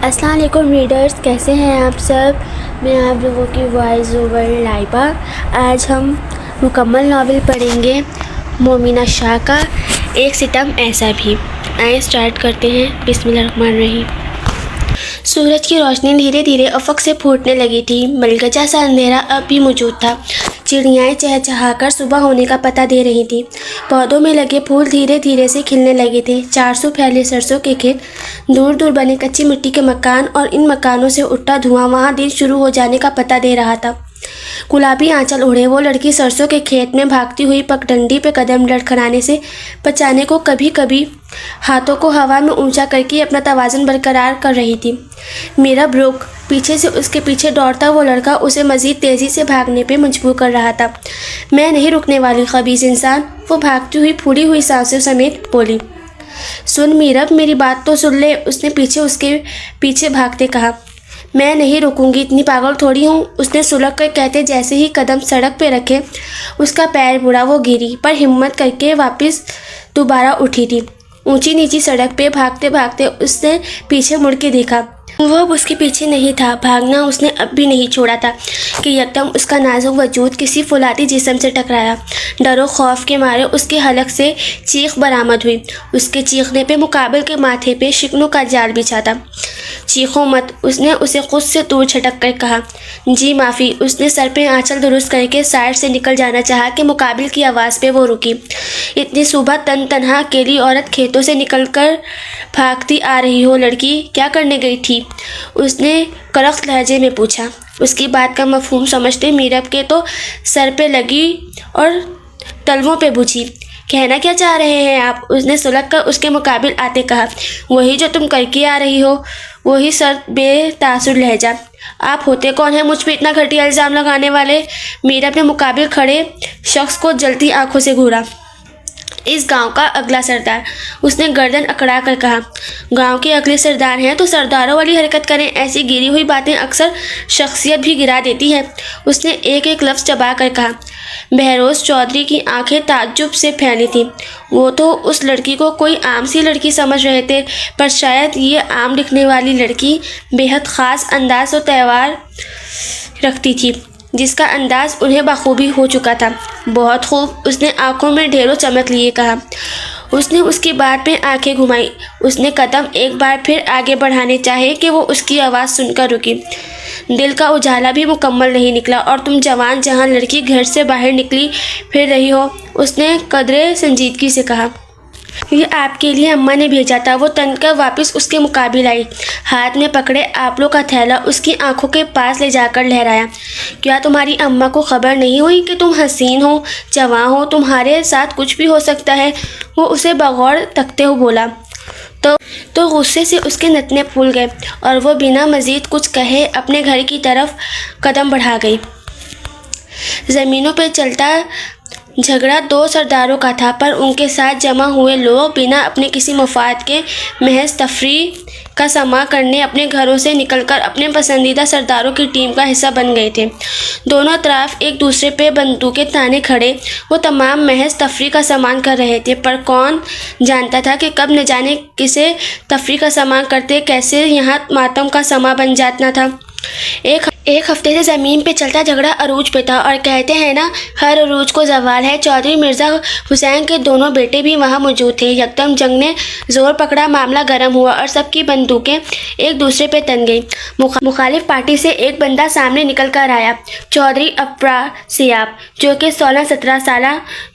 अस्सलाम वालेकुम रीडर्स, कैसे हैं आप सब। मैं आप लोगों की वॉइस ओवर लाइबा। आज हम मुकम्मल नावल पढ़ेंगे मोमिना शाह का एक सितम ऐसा भी। आइए स्टार्ट करते हैं। बिस्मिल्लाहिर्रहमानिर्रहीम। सूरज की रोशनी धीरे धीरे अफक से फूटने लगी थी। मलगजा सा अंधेरा अब भी मौजूद था। चिड़ियाएँ चहचहाकर सुबह होने का पता दे रही थीं। पौधों में लगे फूल धीरे धीरे से खिलने लगे थे। 400 फैले सरसों के खेत, दूर दूर बने कच्ची मिट्टी के मकान और इन मकानों से उठता धुआं वहाँ दिन शुरू हो जाने का पता दे रहा था। गुलाबी आंचल ओढ़े वो लड़की सरसों के खेत में भागती हुई पगडंडी पे कदम लड़खड़ाने से बचाने को कभी कभी हाथों को हवा में ऊंचा करके अपना तवाज़ुन बरकरार कर रही थी। मेरा ब्रोक पीछे से उसके पीछे दौड़ता वो लड़का उसे मज़ीद तेज़ी से भागने पे मजबूर कर रहा था। मैं नहीं रुकने वाली खबीस इंसान, वो भागती हुई फूली हुई सांसों समेत बोली। सुन मीरब, मेरी बात तो सुन ले, उसने उसके पीछे भागते कहा। मैं नहीं रुकूंगी, इतनी पागल थोड़ी हूँ, उसने सुलग कर कहते जैसे ही कदम सड़क पे रखे उसका पैर मुड़ा। वो गिरी पर हिम्मत करके वापस दोबारा उठी थी। ऊंची नीची सड़क पे भागते भागते उसने पीछे मुड़ के देखा। वो अब उसके पीछे नहीं था। भागना उसने अब भी नहीं छोड़ा था कि यकदम उसका नाजुक वजूद किसी फुलाती जिस्म से टकराया। डरो खौफ के मारे उसके हलक से चीख बरामद हुई। उसके चीखने पे मुकाबिल के माथे पे शिकनों का जाल बिछा था। चीखो मत, उसने उसे खुद से दूर झटक कर कहा। जी माफ़ी, उसने सर पे आंचल दुरुस्त करके साइड से निकल जाना चाहा कि मुकाबिल की आवाज़ पे वो रुकी। इतनी सुबह तन्हा अकेली औरत खेतों से निकलकर भागती आ रही हो लड़की, क्या करने गई थी? उसने करख्त लहजे में पूछा। उसकी बात का मफहूम समझते मीरब के तो सर पे लगी और तलवों पे बुझी। कहना क्या चाह रहे हैं आप? उसने सुलग कर उसके मुकाबिल आते कहा। वही जो तुम करके आ रही हो। वही सर बेतासुर लहजा। आप होते कौन है मुझ पे इतना घटिया इल्ज़ाम लगाने वाले? मीरब ने मुकाबिल खड़े शख्स को जलती आंखों से घूरा। इस गांव का अगला सरदार, उसने गर्दन अकड़ा कर कहा। गांव के अगले सरदार हैं तो सरदारों वाली हरकत करें। ऐसी गिरी हुई बातें अक्सर शख्सियत भी गिरा देती है। उसने एक एक लफ्ज़ चबा कर कहा। बहरोज़ चौधरी की आंखें ताज्जुब से फैली थीं। वो तो उस लड़की को कोई आम सी लड़की समझ रहे थे, पर शायद ये आम दिखने वाली लड़की बेहद ख़ास अंदाज और त्यौहार रखती थी, जिसका अंदाज उन्हें बखूबी हो चुका था। बहुत खूब, उसने आंखों में ढेरों चमक लिए कहा। उसने उसकी बात पे आंखें घुमाई। उसने कदम एक बार फिर आगे बढ़ाने चाहे कि वो उसकी आवाज़ सुनकर रुकी। दिल का उजाला भी मुकम्मल नहीं निकला और तुम जवान जहां लड़की घर से बाहर निकली फिर रही हो, उसने कदरे संजीदगी से कहा। ये आपके लिए अम्मा ने भेजा था। वो तनकर वापस उसके मुकाबिल आई। हाथ में पकड़े आपलों का थैला उसकी आंखों के पास ले जाकर लहराया। क्या तुम्हारी अम्मा को खबर नहीं हुई कि तुम हसीन हो, जवां हो, तुम्हारे साथ कुछ भी हो सकता है? वो उसे बगौर तकते हुए बोला। तो गुस्से से उसके नथने फूल गए और वो बिना मज़ीद कुछ कहे अपने घर की तरफ कदम बढ़ा गई। ज़मीनों पर चलता झगड़ा दो सरदारों का था, पर उनके साथ जमा हुए लोग बिना अपने किसी मुफाद के महज तफरीह का समा करने अपने घरों से निकलकर अपने पसंदीदा सरदारों की टीम का हिस्सा बन गए थे। दोनों तरफ एक दूसरे पे बंदूकें ताने खड़े वो तमाम महज तफरीह का सामान कर रहे थे, पर कौन जानता था कि कब न जाने किसे तफरीह का सामान करते कैसे यहाँ मातम का समा बन जाता था। एक हफ्ते से ज़मीन पे चलता झगड़ा अरूज पे था, और कहते हैं ना, हर अरूज को जवाल है। चौधरी मिर्ज़ा हुसैन के दोनों बेटे भी वहाँ मौजूद थे। यकदम जंग ने ज़ोर पकड़ा, मामला गर्म हुआ और सबकी बंदूकें एक दूसरे पे तन गई। मुखालिफ पार्टी से एक बंदा सामने निकल कर आया, चौधरी अफरासियाब, जो कि 16-17 साल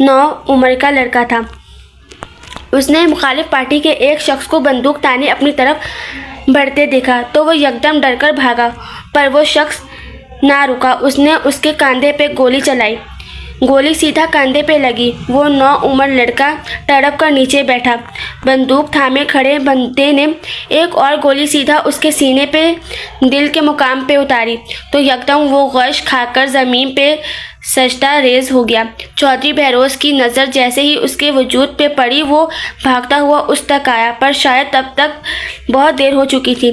नौ उम्र का लड़का था। उसने मुखालिफ पार्टी के एक शख्स को बंदूक ताने अपनी तरफ बढ़ते देखा तो वो यकदम डरकर भागा, पर वो शख्स ना रुका। उसने उसके कंधे पे गोली चलाई। गोली सीधा कंधे पे लगी। वो 9 उम्र लड़का तड़प कर नीचे बैठा। बंदूक थामे खड़े बंदे ने एक और गोली सीधा उसके सीने पे दिल के मुकाम पे उतारी तो यकदम वो गश खाकर ज़मीन पे सजदा रेज हो गया। चौधरी बहरोज़ की नज़र जैसे ही उसके वजूद पे पड़ी वो भागता हुआ उस तक आया, पर शायद तब तक बहुत देर हो चुकी थी।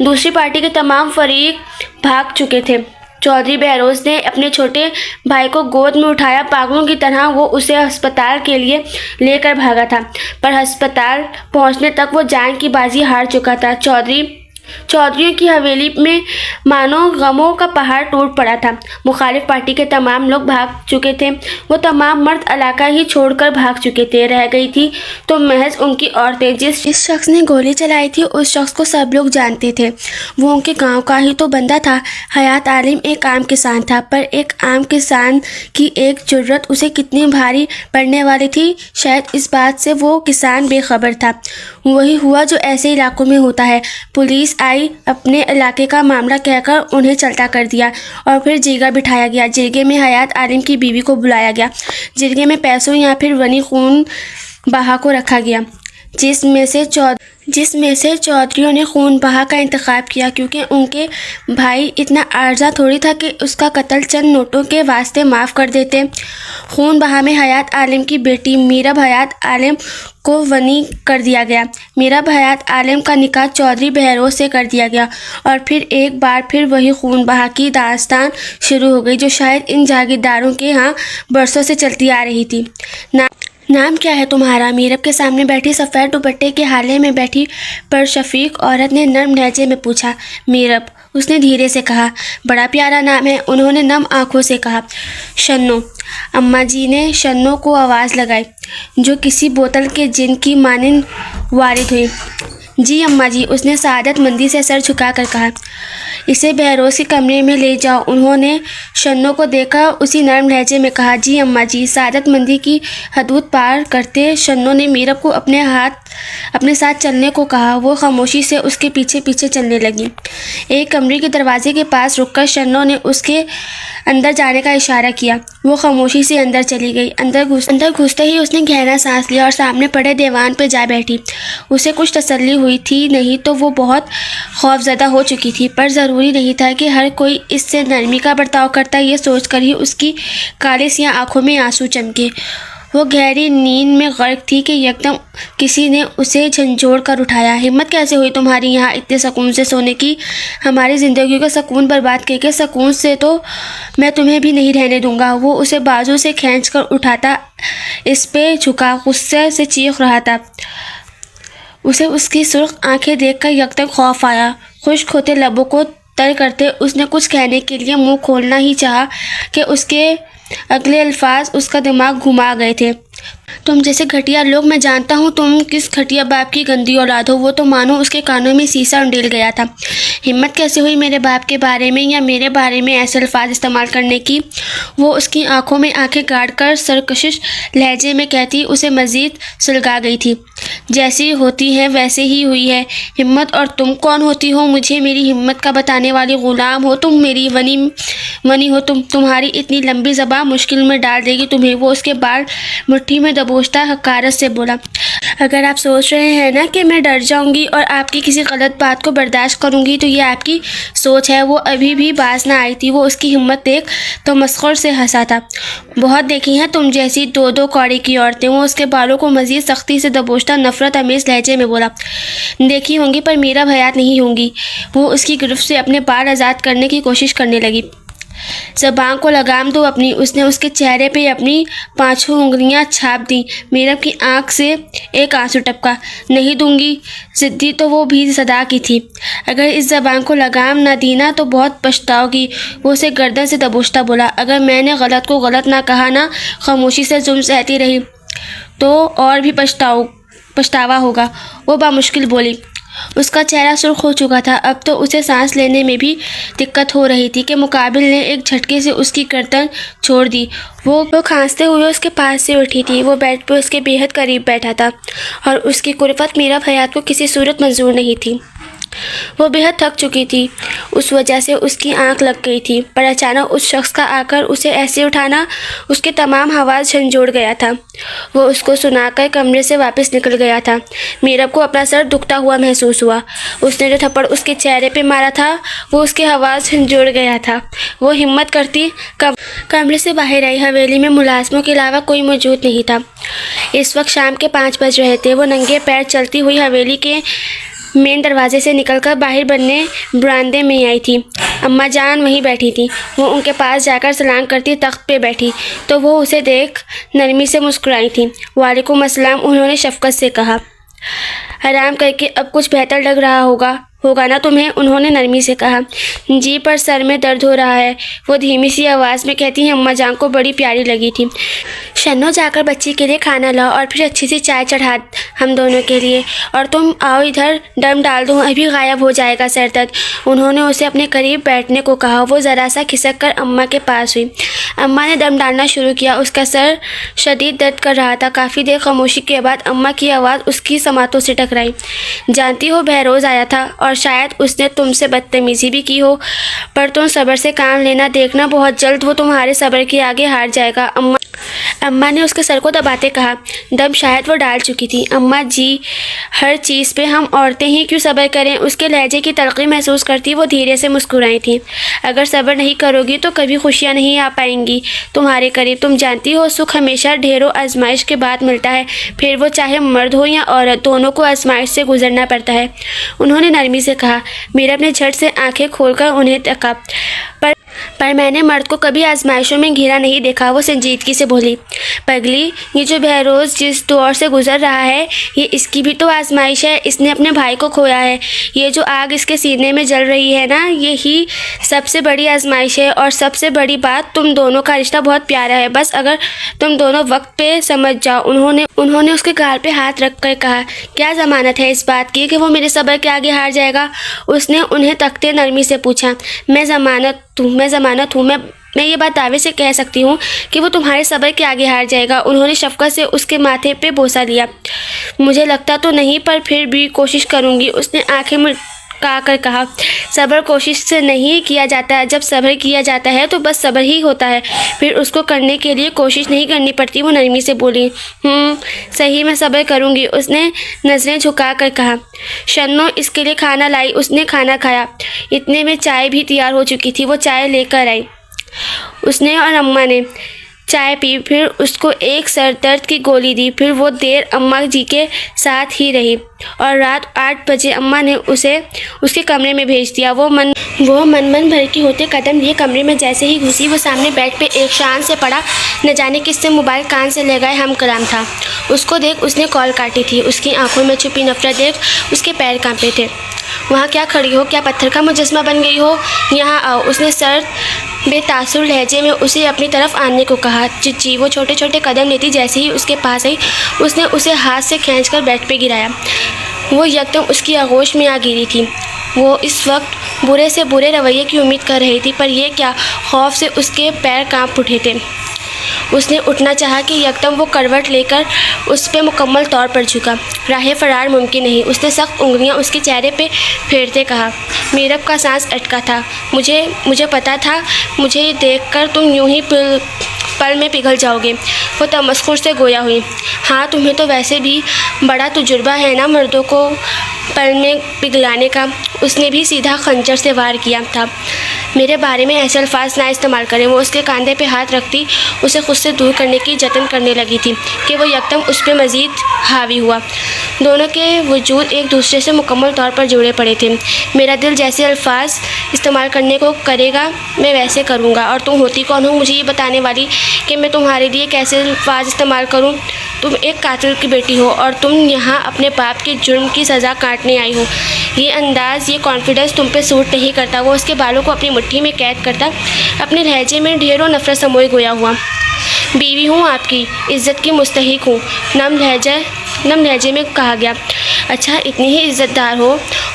दूसरी पार्टी के तमाम फरीक भाग चुके थे। चौधरी बहरोज़ ने अपने छोटे भाई को गोद में उठाया। पागलों की तरह वो उसे अस्पताल के लिए लेकर भागा था, पर अस्पताल पहुंचने तक वो जान की बाजी हार चुका था। चौधरी चौधरियों की हवेली में मानो गमों का पहाड़ टूट पड़ा था। मुखालिफ पार्टी के तमाम लोग भाग चुके थे। वो तमाम मर्द इलाका ही छोड़कर भाग चुके थे। रह गई थी तो महज उनकी औरतें। जिस शख्स ने गोली चलाई थी उस शख्स को सब लोग जानते थे। वो उनके गांव का ही तो बंदा था। हयात आलिम एक आम किसान था, पर एक आम किसान की एक जुर्रत उसे कितनी भारी पड़ने वाली थी, शायद इस बात से वो किसान बेखबर था। वही हुआ जो ऐसे इलाकों में होता है। पुलिस आई, अपने इलाके का मामला कहकर उन्हें चलता कर दिया और फिर जीगा बिठाया गया। जिरगे में हयात आलिम की बीवी को बुलाया गया। जिरगे में पैसों या फिर वनी खून बहा को रखा गया, जिसमें से चौधरियों ने खून बहा का इंतखाब किया, क्योंकि उनके भाई इतना आर्जा थोड़ी था कि उसका कत्ल चंद नोटों के वास्ते माफ़ कर देते। खून बहा में हयात आलिम की बेटी मीरब हयात आलिम को वनी कर दिया गया। मीरब हयात आलिम का निकाह चौधरी बहरोज से कर दिया गया और फिर एक बार फिर वही खून बहा की दास्तान शुरू हो गई, जो शायद इन जागीरदारों के यहाँ बरसों से चलती आ रही थी। नाम क्या है तुम्हारा? मीरब के सामने बैठी सफ़ेद दुपट्टे के हाले में बैठी पर शफीक औरत ने नर्म लहजे में पूछा। मीरब, उसने धीरे से कहा। बड़ा प्यारा नाम है, उन्होंने नम आंखों से कहा। शन्नो, अम्मा जी ने शन्नो को आवाज़ लगाई, जो किसी बोतल के जिन की मानिंद वारिद हुई। जी अम्मा जी, उसने सादतमंदी से सर झुकाकर कहा। इसे बहरोज के कमरे में ले जाओ, उन्होंने शन्नो को देखा उसी नरम लहजे में कहा। जी अम्मा जी। सादतमंदी की हदूद पार करते शन्नो ने मीरब को अपने साथ चलने को कहा। वो खामोशी से उसके पीछे पीछे चलने लगी। एक कमरे के दरवाजे के पास रुककर शन्नो ने उसके अंदर जाने का इशारा किया। वो खामोशी से अंदर चली गई। अंदर घुसते ही उसने गहरा सांस लिया और सामने पड़े दीवान पर जा बैठी। उसे कुछ तसल्ली हुई थी, नहीं तो वो बहुत खौफजदा हो चुकी थी, पर ज़रूरी नहीं था कि हर कोई इससे नरमी का बर्ताव करता। ये सोचकर ही उसकी काली सी आंखों में आंसू चमके। वो गहरी नींद में गर्क थी कि यकदम किसी ने उसे झंझोड़ कर उठाया। हिम्मत कैसे हुई तुम्हारी यहाँ इतने सुकून से सोने की? हमारी ज़िंदगी का सुकून बर्बाद करके सुकून से तो मैं तुम्हें भी नहीं रहने दूंगा। वो उसे बाजू से खींच कर उठाता इस पे झुका, गुस्से से चीख रहा था। उसे उसकी सुर्ख आंखें देखकर यकदम खौफ आया। खुश्क होते लबों को तर करते उसने कुछ कहने के लिए मुंह खोलना ही चाहा कि उसके अगले अल्फाज उसका दिमाग घुमा गए थे। तुम जैसे घटिया लोग, मैं जानता हूँ तुम किस घटिया बाप की गंदी औलाद हो। वो तो मानो उसके कानों में शीशा उंडेल गया था। हिम्मत कैसे हुई मेरे बाप के बारे में या मेरे बारे में ऐसे अल्फाज इस्तेमाल करने की? वो उसकी आंखों में आंखें गाड़कर सरकशिश लहजे में कहती उसे मज़ीद सुलगा गई थी। जैसी होती है वैसे ही हुई है हिम्मत। और तुम कौन होती हो मुझे मेरी हिम्मत का बताने वाली? ग़ुलाम हो तुम, मेरी वनी हो तुम। तुम्हारी इतनी लंबी ज़बान मुश्किल में डाल देगी तुम्हें। वो उसके बाल मुट्ठी में दबोचता हकारत से बोला। अगर आप सोच रहे हैं ना कि मैं डर जाऊंगी और आपकी किसी गलत बात को बर्दाश्त करूंगी, तो ये आपकी सोच है। वो अभी भी बाज ना आई थी। वो उसकी हिम्मत देख तो मस्खर से हंसा था। बहुत देखी हैं तुम जैसी दो कौड़ी की औरतें। वो उसके बालों को मज़ीद सख्ती से दबोचता नफरत अमेज़ लहजे में बोला। देखी होंगी, पर मेरा हयात नहीं होंगी। वो उसकी गिरफ्त से अपने बाल आज़ाद करने की कोशिश करने लगी। ज़बान को लगाम दो अपनी। उसने उसके चेहरे पे अपनी 5 उंगलियां छाप दी। मीरब की आंख से एक आंसू टपका। नहीं दूंगी। ज़िद्दी तो वो भी सदा की थी। अगर इस ज़बान को लगाम ना दी ना तो बहुत पछताओगी। वो उसे गर्दन से दबोचता बोला। अगर मैंने गलत को गलत ना कहा ना, खामोशी से जुल्म सहती रही, तो और भी पछतावा होगा। वो बामुश्किल बोली। उसका चेहरा सुर्ख हो चुका था। अब तो उसे सांस लेने में भी दिक्कत हो रही थी कि मुकाबिल ने एक झटके से उसकी गर्दन छोड़ दी। वो खांसते हुए उसके पास से उठी थी। वो बेड पर उसके बेहद करीब बैठा था और उसकी कुर्बत मीरब हयात को किसी सूरत मंजूर नहीं थी। वो बेहद थक चुकी थी, उस वजह से उसकी आंख लग गई थी। पर अचानक उस शख्स का आकर उसे ऐसे उठाना उसके तमाम हवास झंझोड़ गया था। वो उसको सुनाकर कमरे से वापस निकल गया था। मीरब को अपना सर दुखता हुआ महसूस हुआ। उसने जो थप्पड़ उसके चेहरे पे मारा था वो उसके हवास झंझोड़ गया था। वो हिम्मत करती कमरे से बाहर आई। हवेली में मुलाजमों के अलावा कोई मौजूद नहीं था। इस वक्त शाम के 5 बज रहे थे। वो नंगे पैर चलती हुई हवेली के मेन दरवाजे से निकलकर बाहर बनने बरामदे में आई थी। अम्मा जान वहीं बैठी थी। वो उनके पास जाकर सलाम करती तख्त पे बैठी तो वो उसे देख नरमी से मुस्कुराई थी। वालेकुम अस्सलाम, उन्होंने शफकत से कहा। आराम करके अब कुछ बेहतर लग रहा होगा। होगा ना तुम्हें, उन्होंने नरमी से कहा। जी पर सर में दर्द हो रहा है, वो धीमी सी आवाज़ में कहती हैं। अम्मा जान को बड़ी प्यारी लगी थी। शन्नो जाकर बच्ची के लिए खाना लाओ और फिर अच्छी सी चाय चढ़ा हम दोनों के लिए, और तुम आओ इधर दम डाल दो, अभी गायब हो जाएगा सर दर्द। उन्होंने उसे अपने करीब बैठने को कहा। वो ज़रा सा खिसक कर अम्मा के पास हुई। अम्मा ने दम डालना शुरू किया। उसका सर शदीद दर्द कर रहा था। काफ़ी देर खामोशी के बाद अम्मा की आवाज़ उसकी समातों से टकराई। जानती हो बहरोज़ आया था और शायद उसने तुमसे बदतमीज़ी भी की हो, पर तुम सब्र से काम लेना, देखना बहुत जल्द वो तुम्हारे सब्र के आगे हार जाएगा। अम्मा ने उसके सर को दबाते कहा। दम शायद वो डाल चुकी थी। अम्मा जी, हर चीज़ पे हम औरतें ही क्यों सब्र करें? उसके लहजे की तलखी महसूस करती वो धीरे से मुस्कुराई थी। अगर सब्र नहीं करोगी तो कभी खुशियाँ नहीं आ पाएंगी तुम्हारे करीब। तुम जानती हो सुख हमेशा ढेरों आजमाइश के बाद मिलता है, फिर वो चाहे मर्द हो या औरत, दोनों को आजमाइश से गुजरना पड़ता है, उन्होंने नरमी से कहा। मीरा ने झट से आंखें खोलकर उन्हें तका। पर मैंने मर्द को कभी आजमाइशों में घिरा नहीं देखा, वो संजीदगी से बोली। पगली, ये जो बहरोज़ जिस दौर से गुजर रहा है, ये इसकी भी तो आजमाइश है। इसने अपने भाई को खोया है। ये जो आग इसके सीने में जल रही है ना, यही सबसे बड़ी आजमाइश है। और सबसे बड़ी बात, तुम दोनों का रिश्ता बहुत प्यारा है, बस अगर तुम दोनों वक्त पे समझ जाओ। उन्होंने उसके गाल पे हाथ रख कर कहा। क्या ज़मानत है इस बात की कि वो मेरे सब्र के आगे हार जाएगा? उसने उन्हें तकते नरमी से पूछा। मैं ज़मानत हूँ। मैं ये बात दावे से कह सकती हूँ कि वो तुम्हारे सब्र के आगे हार जाएगा। उन्होंने शफ़क़त से उसके माथे पे बोसा लिया। मुझे लगता तो नहीं, पर फिर भी कोशिश करूँगी, उसने आंखें मिटका कर कहा। सब्र कोशिश से नहीं किया जाता है, जब सब्र किया जाता है तो बस सब्र ही होता है, फिर उसको करने के लिए कोशिश नहीं करनी पड़ती, वो नरमी से बोली। सही, मैं सब्र करूँगी, उसने नज़रें झुका कर कहा। शन्नो इसके लिए खाना लाई। उसने खाना खाया। इतने में चाय भी तैयार हो चुकी थी। वो चाय लेकर आई। उसने और अम्मा ने चाय पी, फिर उसको एक सर दर्द की गोली दी। फिर वो देर अम्मा जी के साथ ही रही और रात 8 बजे अम्मा ने उसे उसके कमरे में भेज दिया। वो मन भर के होते कदम लिए कमरे में जैसे ही घुसी, वो सामने बेड पे एक शान से पड़ा न जाने किससे मोबाइल कान से लगाए हम कलाम था। उसको देख उसने कॉल काटी थी। उसकी आंखों में छुपी नफरत देख उसके पैर कांपे थे। वहाँ क्या खड़ी हो? क्या पत्थर का मुजस्मा बन गई हो? यहाँ आओ, उसने सर्द बेतासुर लहजे में उसे अपनी तरफ आने को कहा। चिच्ची वो छोटे छोटे कदम लेती जैसे ही उसके पास आई, उसने उसे हाथ से खींचकर बेड पे गिराया। वो यकदम उसकी आगोश में आ गिरी थी। वो इस वक्त बुरे से बुरे रवैये की उम्मीद कर रही थी, पर यह क्या, खौफ से उसके पैर कांप उठे थे। उसने उठना चाहा कि यकदम वो करवट लेकर उस पे मुकम्मल तौर पर झुका। राह फरार मुमकिन नहीं। उसने सख्त उंगलियां उसके चेहरे पे फेरते कहा। मीरब का सांस अटका था। मुझे पता था, मुझे देखकर तुम यूं ही पल में पिघल जाओगे। वो तमस्खुर से गोया हुई। हाँ, तुम्हें तो वैसे भी बड़ा तजुर्बा है ना मर्दों को पल में पिघलाने का। उसने भी सीधा खंजर से वार किया था। मेरे बारे में ऐसे अल्फाज ना इस्तेमाल करें। वो उसके कंधे पे हाथ रखती उसे खुद से दूर करने की जतन करने लगी थी कि वो यकदम उस पर मज़ीद हावी हुआ। दोनों के वजूद एक दूसरे से मुकम्मल तौर पर जुड़े पड़े थे। मेरा दिल जैसे अल्फाज इस्तेमाल करने को करेगा मैं वैसे करूँगा। और तुम होती कौन हो मुझे ये बताने वाली कि मैं तुम्हारे लिए कैसे अल्फाज इस्तेमाल करूँ? तुम एक कातिल की बेटी हो और तुम यहाँ अपने बाप के जुर्म की सज़ा काटने आई हो। ये अंदाज़, ये कॉन्फिडेंस तुम पे सूट नहीं करता। वो उसके बालों को अपनी मुट्ठी में कैद करता अपने लहजे में ढेरों नफरत समोए गोया हुआ। बीवी हूँ आपकी, इज़्ज़त की मुस्तहिक हूँ, नम लहजे में कहा गया। अच्छा, इतनी ही इज़्ज़तदार हो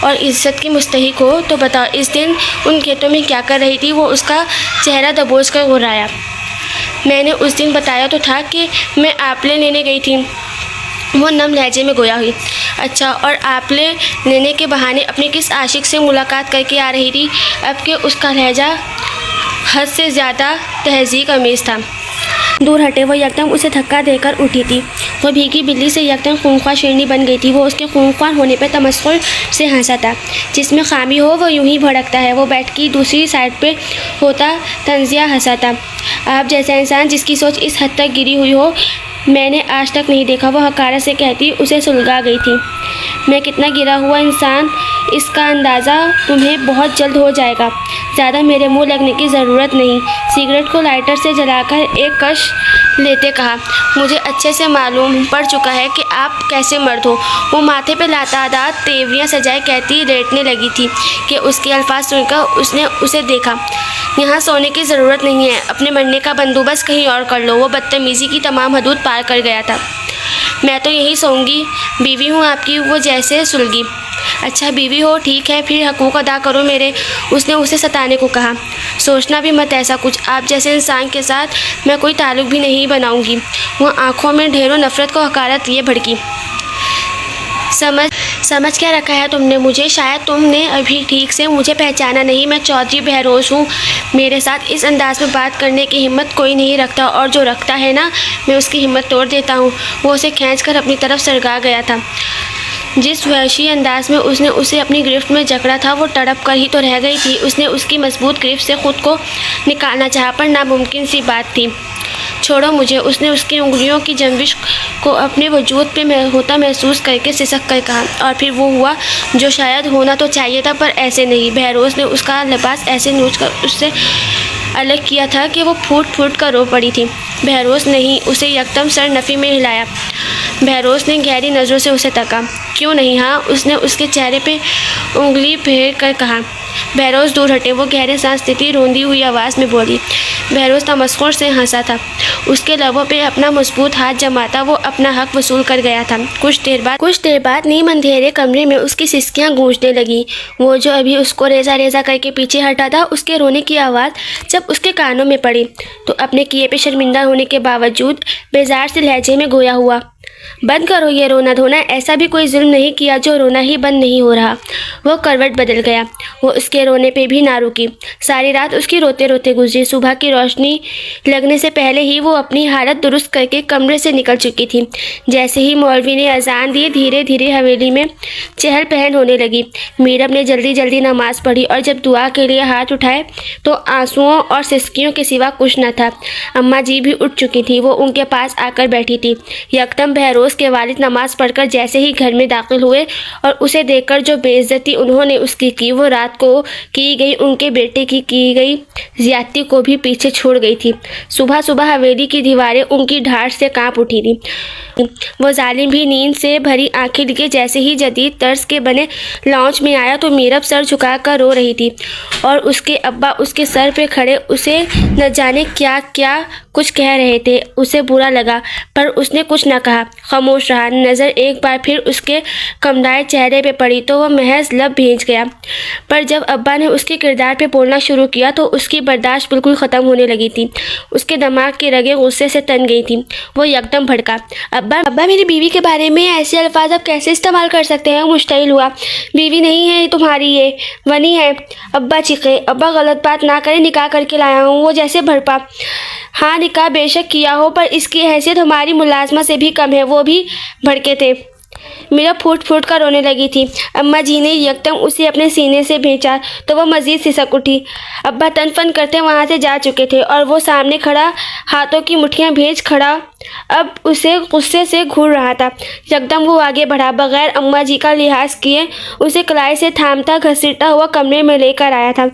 और इज़्ज़त की मुस्तहिक हो तो बताओ, इस दिन उन खेतों में क्या कर रही थी? वो उसका चेहरा दबोच कर घुराया। मैंने उस दिन बताया तो था कि मैं आपले लेने गई थी। वो नम लहजे में गोया हुई। अच्छा, और आपले लेने के बहाने अपने किस आशिक से मुलाकात करके आ रही थी? अब के उसका लहजा हद से ज़्यादा तहज़ीक अमेज़ था। दूर हटे। वो यकदम उसे धक्का देकर उठी थी। वो भीगी बिल्ली से यकदम खूंखार शेरनी बन गई थी। वो उसके खूंखार होने पर तमस्खुर से हंसा था। जिसमें खामी हो वो यूं ही भड़कता है। वो बेड की दूसरी साइड पे होता तंजिया हंसा था। आप जैसा इंसान जिसकी सोच इस हद तक गिरी हुई हो मैंने आज तक नहीं देखा। वो हकारत से कहती उसे सुलगा गई थी। मैं कितना गिरा हुआ इंसान, इसका अंदाज़ा तुम्हें बहुत जल्द हो जाएगा। ज़्यादा मेरे मुंह लगने की ज़रूरत नहीं। सिगरेट को लाइटर से जलाकर एक कश लेते कहा, मुझे अच्छे से मालूम पड़ चुका है कि आप कैसे मर्द हो। वो माथे पे लातादार तेवरियाँ सजाए कहती लेटने लगी थी कि उसके अल्फाज सुनकर उसने उसे देखा। यहाँ सोने की ज़रूरत नहीं है, अपने मरने का बंदोबस्त कहीं और कर लो। वो बदतमीज़ी की तमाम हदूद पार कर गया था। मैं तो यही सोऊंगी, बीवी हूँ आपकी, वो जैसे सुलगी। अच्छा बीवी हो, ठीक है, फिर हकूक़ अदा करो मेरे, उसने उसे सताने को कहा। सोचना भी मत ऐसा कुछ, आप जैसे इंसान के साथ मैं कोई ताल्लुक़ भी नहीं बनाऊंगी। वो आँखों में ढेरों नफ़रत को हकारत लिए भड़की। समझ क्या रखा है तुमने मुझे? शायद तुमने अभी ठीक से मुझे पहचाना नहीं। मैं चौधरी बहरोज़ हूँ। मेरे साथ इस अंदाज़ में बात करने की हिम्मत कोई नहीं रखता, और जो रखता है ना, मैं उसकी हिम्मत तोड़ देता हूँ। वो उसे खींचकर अपनी तरफ सरगा गया था। जिस वहशी अंदाज में उसने उसे अपनी गिरफ्त में जकड़ा था, वो तड़प कर ही तो रह गई थी। उसने उसकी मजबूत गिरफ्त से ख़ुद को निकालना चाहा, पर नामुमकिन सी बात थी। छोड़ो मुझे, उसने उसकी उंगलियों की जंबिश को अपने वजूद पे होता महसूस करके सिसक कर कहा। और फिर वो हुआ जो शायद होना तो चाहिए था, पर ऐसे नहीं। बहरोज़ ने उसका लिबास ऐसे नोच कर उससे अलग किया था कि वो फूट फूट कर रो पड़ी थी। बहरोज़ नहीं, उसे यकदम सर नफ़ी में हिलाया। बहरोज़ ने गहरी नज़रों से उसे तका। क्यों नहीं? हाँ, उसने उसके चेहरे पे उंगली फेर कर कहा। बहरोज़ दूर हटे। वो गहरे सांस लेती रोंदी हुई आवाज़ में बोली। बहरोज़ तमस्खुर से हंसा था। उसके लबों पे अपना मजबूत हाथ जमाता वो अपना हक वसूल कर गया था। कुछ देर बाद नीम अंधेरे कमरे में उसकी सिसकियाँ गूंजने लगी। वो जो अभी उसको रेजा रेजा करके पीछे हटा था, उसके रोने की आवाज़ जब उसके कानों में पड़ी तो अपने किए पे शर्मिंदा होने के बावजूद बेजार से लहजे में गोया हुआ, बंद करो ये रोना धोना। ऐसा भी कोई जुल्म नहीं किया जो रोना ही बंद नहीं हो रहा। वो करवट बदल गया। वो उसके रोने पे भी ना रुकी। सारी रात उसकी रोते रोते गुजरी। सुबह की रोशनी लगने से पहले ही वो अपनी हालत दुरुस्त करके कमरे से निकल चुकी थी। जैसे ही मौलवी ने अजान दी, धीरे धीरे हवेली में चहल पहल होने लगी। मीरब ने जल्दी जल्दी नमाज़ पढ़ी और जब दुआ के लिए हाथ उठाए तो आंसुओं और सिसकियों के सिवा कुछ न था। अम्मा जी भी उठ चुकी थी। वो उनके पास आकर बैठी थी। यकदम बहरोज़ के वालिद नमाज़ पढ़कर जैसे ही घर में दाखिल हुए और उसे देखकर जो बेइज्जती उन्होंने उसकी की, वो रात को की गई उनके बेटे की गई ज़्यादती को भी पीछे छोड़ गई थी। सुबह सुबह हवेली की दीवारें उनकी ढाठ से कांप उठी थी। वो जालिम भी नींद से भरी आंखें लिए जैसे ही जदीद तर्ज के बने लॉन्च में आया तो मीरब सर झुकाकर रो रही थी और उसके अब्बा उसके सर पे खड़े उसे न जाने क्या क्या कुछ कह रहे थे। उसे बुरा लगा पर उसने कुछ न कहा, खामोश रहा। नज़र एक बार फिर उसके कमदाए चेहरे पे पड़ी तो वह महज लब भींच गया। पर जब अब्बा ने उसके किरदार पे बोलना शुरू किया तो उसकी बर्दाश्त बिल्कुल ख़त्म होने लगी थी। उसके दिमाग की रगें गुस्से से तन गई थी। वो यकदम भड़का। अब्बा मेरी बीवी के बारे में ऐसे अल्फाज आप कैसे इस्तेमाल कर सकते हैं? मुश्तइल हुआ। बीवी नहीं है तुम्हारी, ये वनी है। अब्बा चीखे। अब्बा गलत बात ना करें, निकाह करके लाया हूँ। वो जैसे भड़पा। हाँ, निकाह बेशक किया हो, पर इसकी हैसियत हमारी मुलाजमा से भी कम है। वो भी भड़के थे। मीरा फूट फूट कर रोने लगी थी। अम्मा जी ने यकदम उसे अपने सीने से भेजा तो वह मज़ीद सिसक उठी। अब्बा तनफन करते वहाँ से जा चुके थे और वो सामने खड़ा हाथों की मुट्ठियाँ भेज खड़ा अब उसे गुस्से से घूर रहा था। यकदम वो आगे बढ़ा, बग़ैर अम्मा जी का लिहाज किए उसे कलाई से थामता घसीटता हुआ कमरे में लेकर आया था।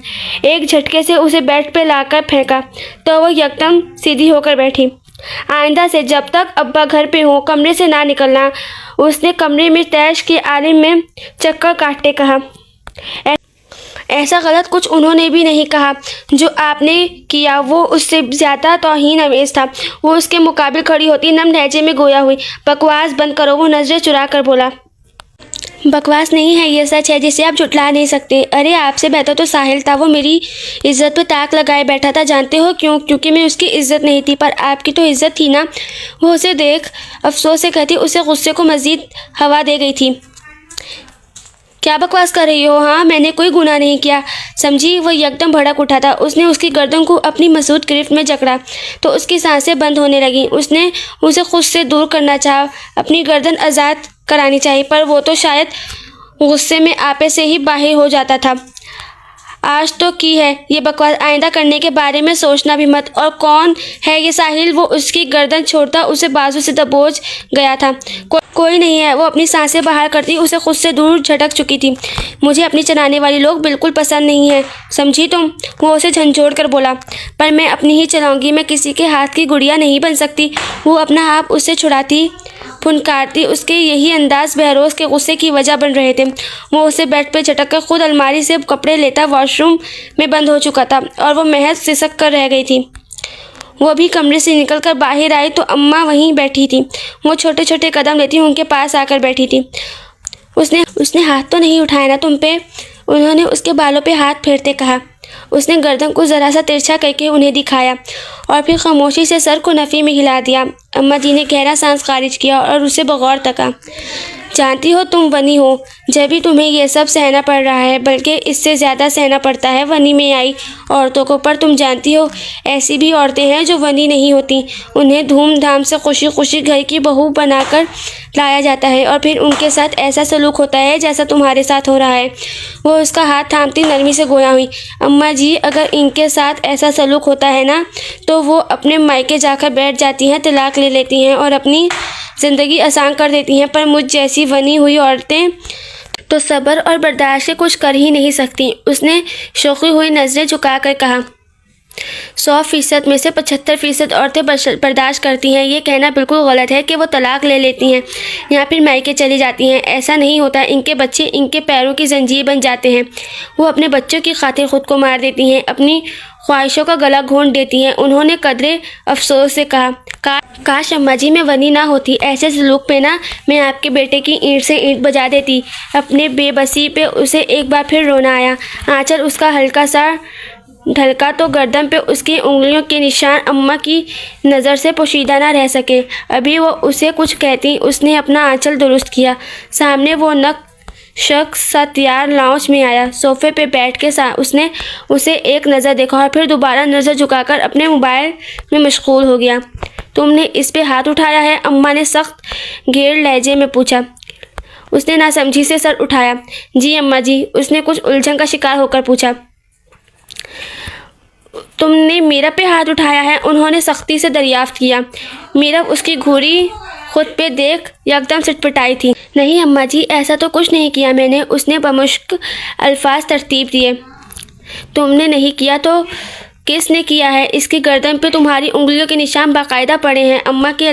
एक झटके से उसे बेड पे लाकर फेंका तो वह यकदम सीधी होकर बैठी। आइंदा से जब तक अब्बा घर पे हो कमरे से ना निकलना, उसने कमरे में तैश के आलम में चक्कर काटते कहा। ऐसा गलत कुछ उन्होंने भी नहीं कहा। जो आपने किया वो उससे ज़्यादा तौहीन अमेज़ था। वो उसके मुकाबिल खड़ी होती नम लहजे में गोया हुई। बकवास बंद करो, वो नज़रें चुरा कर बोला। बकवास नहीं है, ये सच है जिसे आप झुठला नहीं सकते। अरे आपसे बेहतर तो साहिल था। वो मेरी इज़्ज़त पे ताक लगाए बैठा था। जानते हो क्यों? क्योंकि मैं उसकी इज़्ज़त नहीं थी, पर आपकी तो इज़्ज़त थी ना। वो उसे देख अफसोस से कहती उसे गुस्से को मज़ीद हवा दे गई थी। क्या बकवास कर रही हो? हाँ, मैंने कोई गुनाह नहीं किया, समझी। वो यकदम भड़क उठा था। उसने उसकी गर्दन को अपनी मजबूत गिरफ्त में जकड़ा तो उसकी सांसें बंद होने लगीं। उसने उसे खुद से दूर करना चाहा, अपनी गर्दन आज़ाद करानी चाहिए, पर वो तो शायद गुस्से में आपे से ही बाहिर हो जाता था। आज तो की है ये बकवास, आइंदा करने के बारे में सोचना भी मत। और कौन है ये साहिल? वो उसकी गर्दन छोड़ता उसे बाजू से दबोच गया था। कोई नहीं है। वो अपनी सांसें बाहर करती उसे खुद से दूर झटक चुकी थी। मुझे अपनी चलाने वाली लोग बिल्कुल पसंद नहीं है, समझी तुम? वो उसे झंझोड़ कर बोला। पर मैं अपनी ही चलाऊंगी, मैं किसी के हाथ की गुड़िया नहीं बन सकती। वो अपना हाथ उससे छुड़ाती फुनकारती। उसके यही अंदाज बहरोज के गुस्से की वजह बन रहे थे। वो उसे बेड पर झटक कर खुद अलमारी से कपड़े लेता वॉशरूम में बंद हो चुका था और वो महज सिसक कर रह गई थी। वो अभी कमरे से निकलकर बाहर आई तो अम्मा वहीं बैठी थी। वो छोटे छोटे कदम लेती उनके पास आकर बैठी थी। उसने हाथ तो नहीं उठाया ना तुम पे? उन्होंने उसके बालों पे हाथ फेरते कहा। उसने गर्दन को ज़रा सा तिरछा करके उन्हें दिखाया और फिर खामोशी से सर को नफ़ी में हिला दिया। अम्मा जी ने गहरा सांस खारिज किया और उसे बगौर तका। जानती हो तुम वनी हो, जब भी तुम्हें यह सब सहना पड़ रहा है, बल्कि इससे ज़्यादा सहना पड़ता है वनी में आई औरतों को। पर तुम जानती हो, ऐसी भी औरतें हैं जो वनी नहीं होती। उन्हें धूमधाम से खुशी खुशी घर की बहू बनाकर लाया जाता है और फिर उनके साथ ऐसा सलूक होता है जैसा तुम्हारे साथ हो रहा है। वो उसका हाथ थामती नरमी से गोया हुई। अम्मा जी, अगर इनके साथ ऐसा सलूक होता है ना, तो वो अपने मायके जाकर बैठ जाती हैं, तलाक ले लेती हैं और अपनी ज़िंदगी आसान कर देती हैं। पर मुझ जैसी बनी हुई औरतें तो सब्र और बर्दाश्त से कुछ कर ही नहीं सकती। उसने शौकी हुई नज़रें झुकाकर कहा। 100% में से 75% औरतें बर्दाश्त करती हैं। ये कहना बिल्कुल गलत है कि वो तलाक ले लेती हैं या फिर मायके चली जाती हैं। ऐसा नहीं होता। इनके बच्चे इनके पैरों की जंजीर बन जाते हैं। वो अपने बच्चों की खातिर ख़ुद को मार देती हैं, अपनी ख्वाहिशों का गला घोंट देती हैं। उन्होंने कदरे अफसोस से कहा, काश अम्मा जी मैं वनी ना होती। ऐसे सलूक पे ना मैं आपके बेटे की ईंट से ईंट बजा देती। अपने बेबसी पे उसे एक बार फिर रोना आया। आंचल उसका हल्का सा ढलका तो गर्दन पे उसकी उंगलियों के निशान अम्मा की नज़र से पोशीदा ना रह सके। अभी वो उसे कुछ कहती, उसने अपना आंचल दुरुस्त किया। सामने वो शख्स सा तैयार लाउंज में आया। सोफे पे बैठ के उसने उसे एक नज़र देखा और फिर दोबारा नज़र झुकाकर अपने मोबाइल में मशगूल हो गया। तुमने इस पे हाथ उठाया है? अम्मा ने सख्त घेर लहजे में पूछा। उसने नासमझी से सर उठाया। जी अम्मा जी, उसने कुछ उलझन का शिकार होकर पूछा। तुमने मीरा पे हाथ उठाया है? उन्होंने सख्ती से दरियाफ्त किया। मीरा उसकी घूरी खुद पे देख एकदम सिटपटाई थी। नहीं अम्मा जी, ऐसा तो कुछ नहीं किया मैंने, उसने बमुश्क अल्फाज तरतीब दिए। तुमने नहीं किया तो किसने किया है? इसकी गर्दन पे तुम्हारी उंगलियों के निशान बाकायदा पड़े हैं। अम्मा के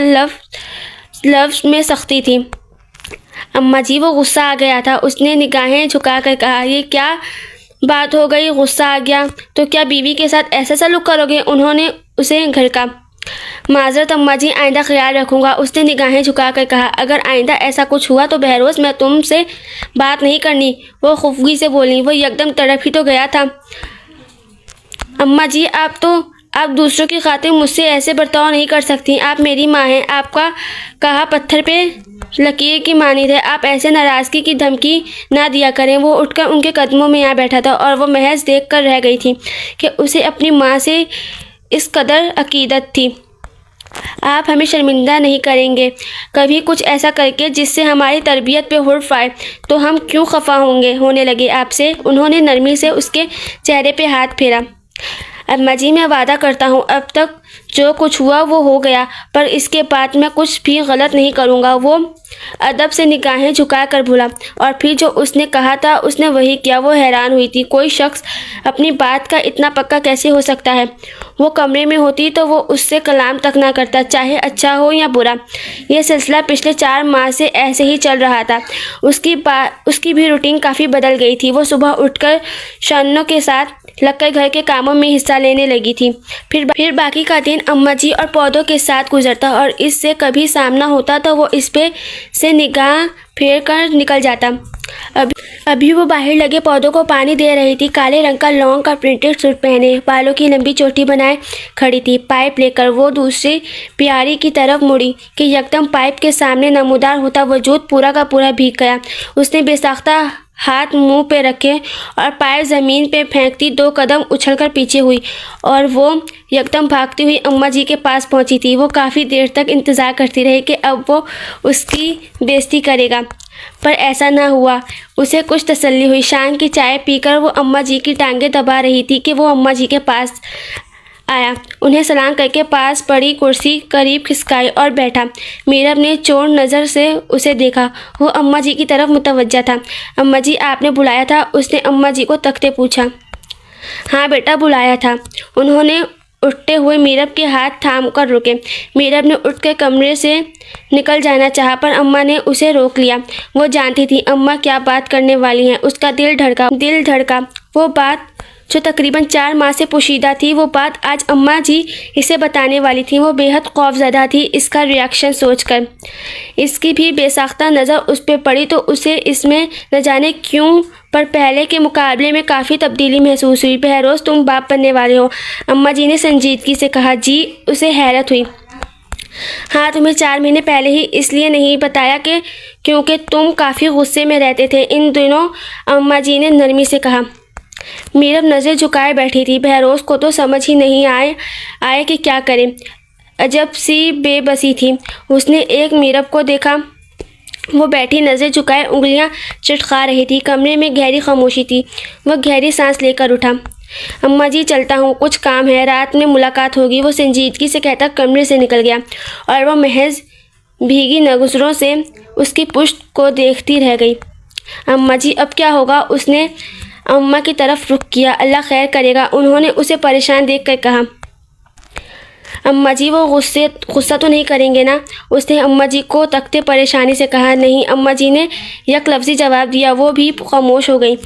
लफ्ज़ में सख्ती थी। अम्मा जी, वो गुस्सा आ गया था। उसने निगाहें झुका कर कहा। ये क्या बात हो गई, गुस्सा आ गया तो क्या बीवी के साथ ऐसा सलूक करोगे? उन्होंने उसे घरका। माजरत अम्मा जी, आइंदा ख्याल रखूँगा, उसने निगाहें झुका कर कहा। अगर आइंदा ऐसा कुछ हुआ तो बहरोज़ मैं तुमसे बात नहीं करनी, वो खुफगी से बोली। वो एकदम तड़प ही तो गया था। अम्मा जी, आप दूसरों की खातिर मुझसे ऐसे बर्ताव नहीं कर सकती। आप मेरी माँ हैं। आपका कहा पत्थर पे लकीर की मानिद है। आप ऐसे नाराज़गी की धमकी ना दिया करें। वो उठकर उनके कदमों में आ बैठा था और वो महज देख कर रह गई थी कि उसे अपनी माँ से इस कदर अकीदत थी। आप हमें शर्मिंदा नहीं करेंगे कभी कुछ ऐसा करके जिससे हमारी तरबियत पे हुर्फ आए, तो हम क्यों खफा होने लगे आपसे? उन्होंने नरमी से उसके चेहरे पे हाथ फेरा। अम्मा जी, मैं वादा करता हूँ अब तक जो कुछ हुआ वो हो गया, पर इसके बाद मैं कुछ भी गलत नहीं करूँगा। वो अदब से निगाहें झुका कर बोला और फिर जो उसने कहा था उसने वही किया। वो हैरान हुई थी। कोई शख्स अपनी बात का इतना पक्का कैसे हो सकता है? वो कमरे में होती तो वो उससे कलाम तक ना करता, चाहे अच्छा हो या बुरा। यह सिलसिला पिछले 4 माह से ऐसे ही चल रहा था। उसकी भी रूटीन काफ़ी बदल गई थी। वो सुबह उठकर शानों के साथ लगकर घर के कामों में हिस्सा लेने लगी थी। फिर बाकी का दिन अम्मा जी और पौधों के साथ गुजरता और इससे कभी सामना होता तो वो इस पे से निगाह फेर कर निकल जाता। अभी वो बाहर लगे पौधों को पानी दे रही थी। काले रंग का लॉन्ग का प्रिंटेड सूट पहने, बालों की लंबी चोटी बनाए खड़ी थी। पाइप लेकर वो दूसरी प्यारी की तरफ मुड़ी कि यकदम पाइप के सामने नमूदार होता वजूद पूरा का पूरा भीग गया। उसने बेसाख्ता हाथ मुंह पे रखे और पाइप ज़मीन पे फेंकती 2 कदम उछलकर पीछे हुई और वो यकदम भागती हुई अम्मा जी के पास पहुंची थी। वो काफ़ी देर तक इंतज़ार करती रही कि अब वो उसकी बेइज्जती करेगा, पर ऐसा ना हुआ। उसे कुछ तसल्ली हुई। शाम की चाय पीकर वो अम्मा जी की टांगें दबा रही थी कि वो अम्मा जी के पास आया, उन्हें सलाम करके पास पड़ी कुर्सी करीब खिसकाई और बैठा। मीरब ने चोर नज़र से उसे देखा। वो अम्मा जी की तरफ मुतवज्जा था। अम्मा जी, आपने बुलाया था? उसने अम्मा जी को तकते पूछा। हाँ बेटा, बुलाया था। उन्होंने उठते हुए मीरब के हाथ थाम कर रुके। मीरब ने उठकर कमरे से निकल जाना चाहा, पर अम्मा ने उसे रोक लिया। वो जानती थी अम्मा क्या बात करने वाली हैं। उसका दिल धड़का। वो बात जो तकरीबन 4 माह से पोशीदा थी, वो बात आज अम्मा जी इसे बताने वाली थी। वो बेहद खौफज़दा थी इसका रिएक्शन सोचकर। इसकी भी बेसाख्ता नज़र उस पर पड़ी तो उसे इसमें न जाने क्यों पर पहले के मुकाबले में काफ़ी तब्दीली महसूस हुई। बहरोज़ तुम बाप बनने वाले हो, अम्मा जी ने संजीदगी से कहा। जी, उसे हैरत हुई। हाँ, तुम्हें 4 महीने पहले ही इसलिए नहीं बताया कि क्योंकि तुम काफ़ी गुस्से में रहते थे इन दिनों, अम्मा जी ने नरमी से कहा। मीरब नज़र झुकाए बैठी थी। बहरोज़ को तो समझ ही नहीं आए कि क्या करे। अजब सी बेबसी थी। उसने एक मीरब को देखा, वो बैठी नज़र झुकाए उंगलियां चटका रही थी। कमरे में गहरी खामोशी थी। वह गहरी सांस लेकर उठा। अम्मा जी, चलता हूँ, कुछ काम है, रात में मुलाकात होगी। वो संजीदगी से कहता कमरे से निकल गया और वह महज भीगी नज़रों से उसकी पुश्त को देखती रह गई। अम्मा जी, अब क्या होगा? उसने अम्मा की तरफ रुख किया। अल्लाह खैर करेगा, उन्होंने उसे परेशान देखकर कहा। अम्मा जी, वो गुस्सा तो नहीं करेंगे ना? उसने अम्मा जी को तकते परेशानी से कहा। नहीं, अम्मा जी ने एक लफ्ज़ी जवाब दिया। वो भी खामोश हो गई।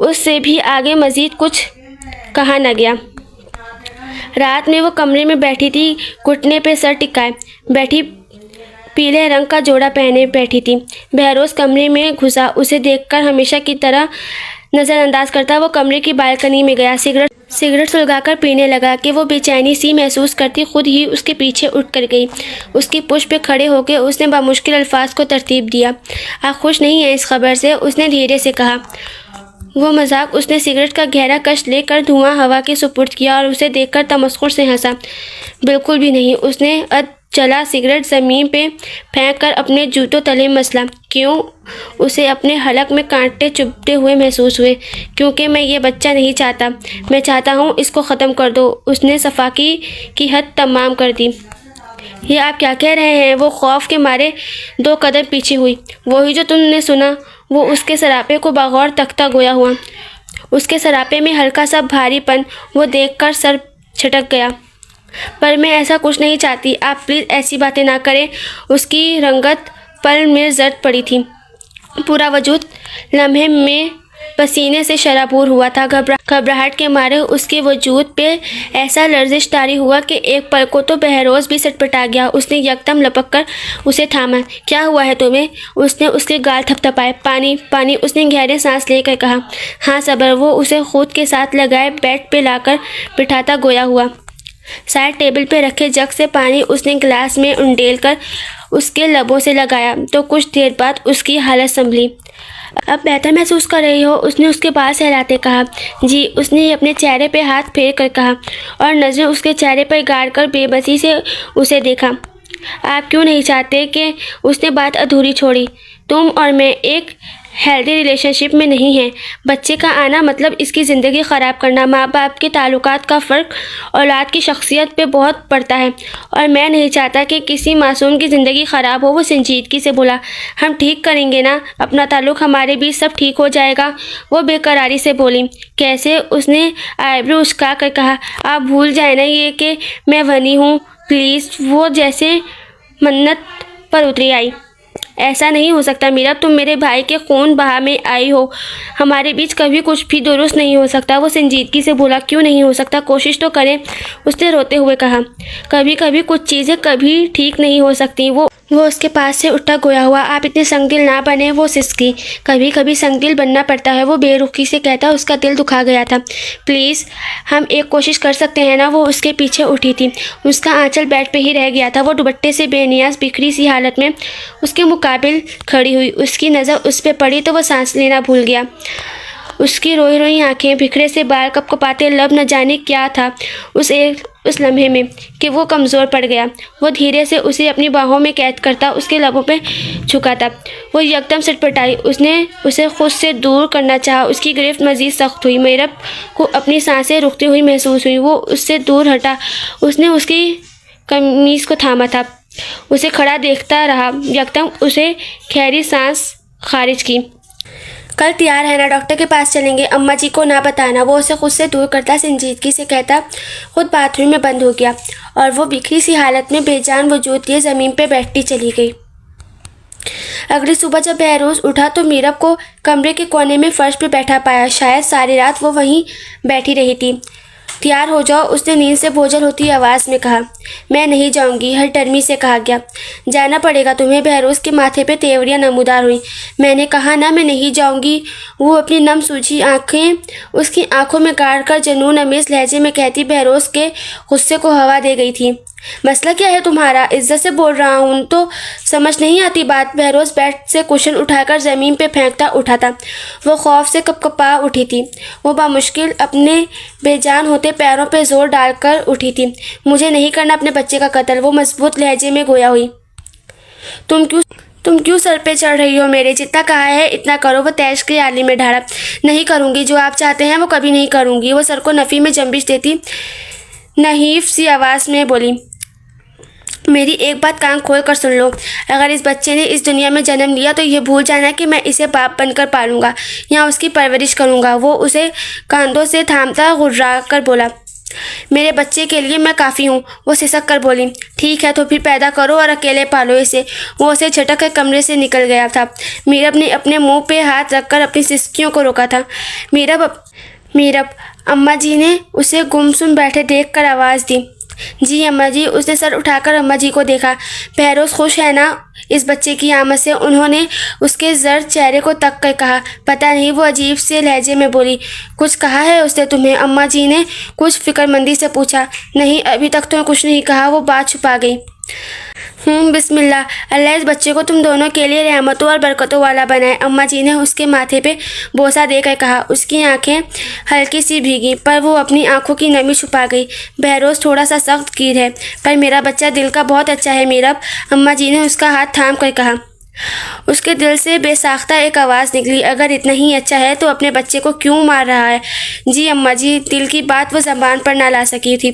उससे भी आगे मज़ीद कुछ कहा न गया। रात में वो कमरे में बैठी थी, घुटने पे सर टिकाए बैठी, पीले रंग का जोड़ा पहने बैठी थी। बहरोज़ कमरे में घुसा। उसे देखकर हमेशा की तरह नज़रअंदाज करता वो कमरे की बालकनी में गया। सिगरेट सुलगाकर पीने लगा कि वो बेचैनी सी महसूस करती खुद ही उसके पीछे उठ कर गई। उसकी पुश्त पे खड़े होकर उसने बामुश्किल अल्फाज को तरतीब दिया। आप खुश नहीं हैं इस खबर से? उसने धीरे से कहा। वो मजाक। उसने सिगरेट का गहरा कश लेकर धुआं हवा के सुपुर्द किया और उसे देखकर तमस्खुर से हंसा। बिल्कुल भी नहीं। उसने जला सिगरेट ज़मीन पे फेंक कर अपने जूतों तले मसला। क्यों? उसे अपने हलक में कांटे चुभते हुए महसूस हुए। क्योंकि मैं ये बच्चा नहीं चाहता, मैं चाहता हूँ इसको ख़त्म कर दो। उसने सफाकी की हद तमाम कर दी। ये आप क्या कह रहे हैं? वो खौफ के मारे 2 कदम पीछे हुई। वही जो तुमने सुना। वो उसके सरापे को बगौर तकता गोया हुआ। उसके सरापे में हल्का सा भारीपन। वो देखकर सर छटक गया। पर मैं ऐसा कुछ नहीं चाहती। आप प्लीज़ ऐसी बातें ना करें। उसकी रंगत पल में जर्द पड़ी थी। पूरा वजूद लम्हे में पसीने से शराबूर हुआ था। घबराहट के मारे उसके वजूद पे ऐसा लर्जिश तारी हुआ कि एक पल को तो बहरोज़ भी सटपटा गया। उसने यकदम लपक कर उसे थामा। क्या हुआ है तुम्हें? उसने उसके गाल थपथपाए। पानी, उसने गहरे सांस लेकर कहा। हाँ सबर। वो उसे खुद के साथ लगाए बेड पे लाकर बिठाता गोया हुआ। साइड टेबल पे रखे जग से पानी उसने गिलास में उंडेल कर उसके लबों से लगाया तो कुछ देर बाद उसकी हालत संभली। अब बेहतर महसूस कर रही हो? उसने उसके बाल सहलाते कहा। जी, उसने अपने चेहरे पे हाथ फेर कर कहा और नज़रें उसके चेहरे पर गाड़ कर बेबसी से उसे देखा। आप क्यों नहीं चाहते कि? उसने बात अधूरी छोड़ी। तुम और मैं एक हेल्दी रिलेशनशिप में नहीं हैं। बच्चे का आना मतलब इसकी ज़िंदगी ख़राब करना। माँ बाप के ताल्लुकात का फ़र्क औलाद की शख्सियत पे बहुत पड़ता है और मैं नहीं चाहता कि किसी मासूम की ज़िंदगी ख़राब हो। वो संजीदगी से बोला। हम ठीक करेंगे ना अपना ताल्लुक़, हमारे बीच सब ठीक हो जाएगा। वो बेकरारी से बोली। कैसे? उसने आईब्रो उचका कर कहा। आप भूल जाए ना ये कि मैं वनी हूँ, प्लीज़। वो जैसे मन्नत पर उतरी आई। ऐसा नहीं हो सकता मीरब, तुम मेरे भाई के खून बहा में आई हो। हमारे बीच कभी कुछ भी दुरुस्त नहीं हो सकता। वो संजीदगी से बोला। क्यों नहीं हो सकता? कोशिश तो करें, उसने रोते हुए कहा। कभी कभी कुछ चीज़ें कभी ठीक नहीं हो सकती। वो उसके पास से उठा गोया हुआ। आप इतने संगिल ना बने। वो सिसकी। कभी कभी संगिल बनना पड़ता है, वो बेरुखी से कहता। उसका दिल दुखा गया था। प्लीज़, हम एक कोशिश कर सकते हैं ना? वो उसके पीछे उठी थी। उसका आंचल बेड पे ही रह गया था। वो दुपट्टे से बेनियाज बिखरी सी हालत में उसके मुकाबिल खड़ी हुई। उसकी नज़र उस पर पड़ी तो वह सांस लेना भूल गया। उसकी रोई रोई आंखें, बिखरे से बाल, कपकपाते लब, न जाने क्या था उस लम्हे में कि वो कमज़ोर पड़ गया। वो धीरे से उसे अपनी बाहों में कैद करता उसके लबों पे झुकाता। वो यकदम सटपटाई। उसने उसे खुद से दूर करना चाहा। उसकी गिरफ्त मज़ीद सख्त हुई। मीरब को अपनी सांसें रुकती हुई महसूस हुई। वो उससे दूर हटा। उसने उसकी कमीज़ को थामा था। उसे खड़ा देखता रहा। यकदम उसे खैरी सांस खारिज की। कल तैयार है ना, डॉक्टर के पास चलेंगे, अम्मा जी को ना बताना। वो उसे खुद से दूर करता, संजीदगी से कहता। खुद बाथरूम में बंद हो गया और वो बिखरी सी हालत में बेजान वजूद लिए ज़मीन पर बैठती चली गई। अगली सुबह जब बहरोज़ उठा तो मीरब को कमरे के कोने में फर्श पर बैठा पाया। शायद सारी रात वो वहीं बैठी रही थी। तैयार हो जाओ, उसने नींद से बोझल होती आवाज़ में कहा। मैं नहीं जाऊंगी, हर टर्मी से कहा गया। जाना पड़ेगा तुम्हें। बहरोज़ के माथे पे तेवरियां नमूदार हुई। मैंने कहा ना, मैं नहीं जाऊंगी। वो अपनी नम सूझी आंखें उसकी आंखों में गाड़ कर जनून अमेज़ लहजे में कहती बहरोज़ के गुस्से को हवा दे गई थी। मसला क्या है तुम्हारा? इज्जत से बोल रहा हूँ तो समझ नहीं आती बात। बहरोज़ बेड से कुशन उठाकर ज़मीन पे फेंकता उठा था। वो खौफ से कपकपा उठी थी। वो बामुश्किल अपने बेजान होते पैरों पे जोर डालकर उठी थी। मुझे नहीं करना अपने बच्चे का कत्ल, वो मजबूत लहजे में गोया हुई। तुम क्यों सर पे चढ़ रही हो मेरे? जितना कहा है इतना करो। वो तैश की आली में ढाड़ा। नहीं करूँगी, जो आप चाहते हैं वो कभी नहीं करूँगी। वो सर को नफ़ी में जंबिश देती नहीफ सी आवाज़ में बोली। मेरी एक बात कान खोल कर सुन लो। अगर इस बच्चे ने इस दुनिया में जन्म लिया तो ये भूल जाना कि मैं इसे बाप बनकर पालूंगा या उसकी परवरिश करूंगा। वो उसे कंधों से थामता घुर्रा कर बोला। मेरे बच्चे के लिए मैं काफ़ी हूँ। वो सिसक कर बोली। ठीक है तो फिर पैदा करो और अकेले पालो इसे। वो उसे झटक कर कमरे से निकल गया था। मीरब ने अपने मुंह पे हाथ रखकर अपनी सिसकियों को रोका था। मीरब, अम्मा जी ने उसे गुमसुम बैठे देखकर आवाज़ दी। जी अम्मा जी। उसने सर उठाकर अम्मा जी को देखा। बहरोज़ खुश है ना इस बच्चे की आमद से? उन्होंने उसके जर्द चेहरे को तक कर कहा। पता नहीं, वो अजीब से लहजे में बोली। कुछ कहा है उसने तुम्हें? अम्मा जी ने कुछ फिक्रमंदी से पूछा। नहीं, अभी तक तो कुछ नहीं कहा। वो बात छुपा गई। बिस्मिल्लाह। अल्लाह इस बच्चे को तुम दोनों के लिए रहमतों और बरकतों वाला बनाए, अम्मा जी ने उसके माथे पे बोसा देकर कहा। उसकी आंखें हल्की सी भीगी पर वो अपनी आंखों की नमी छुपा गई। बहरोज़ थोड़ा सा सख्त कीर है पर मेरा बच्चा दिल का बहुत अच्छा है मीरब, अम्मा जी ने उसका हाथ थाम कर कहा। उसके दिल से बेसाख्ता एक आवाज़ निकली। अगर इतना ही अच्छा है तो अपने बच्चे को क्यों मार रहा है? जी अम्मा जी। दिल की बात वो ज़बान पर ना ला सकी थी।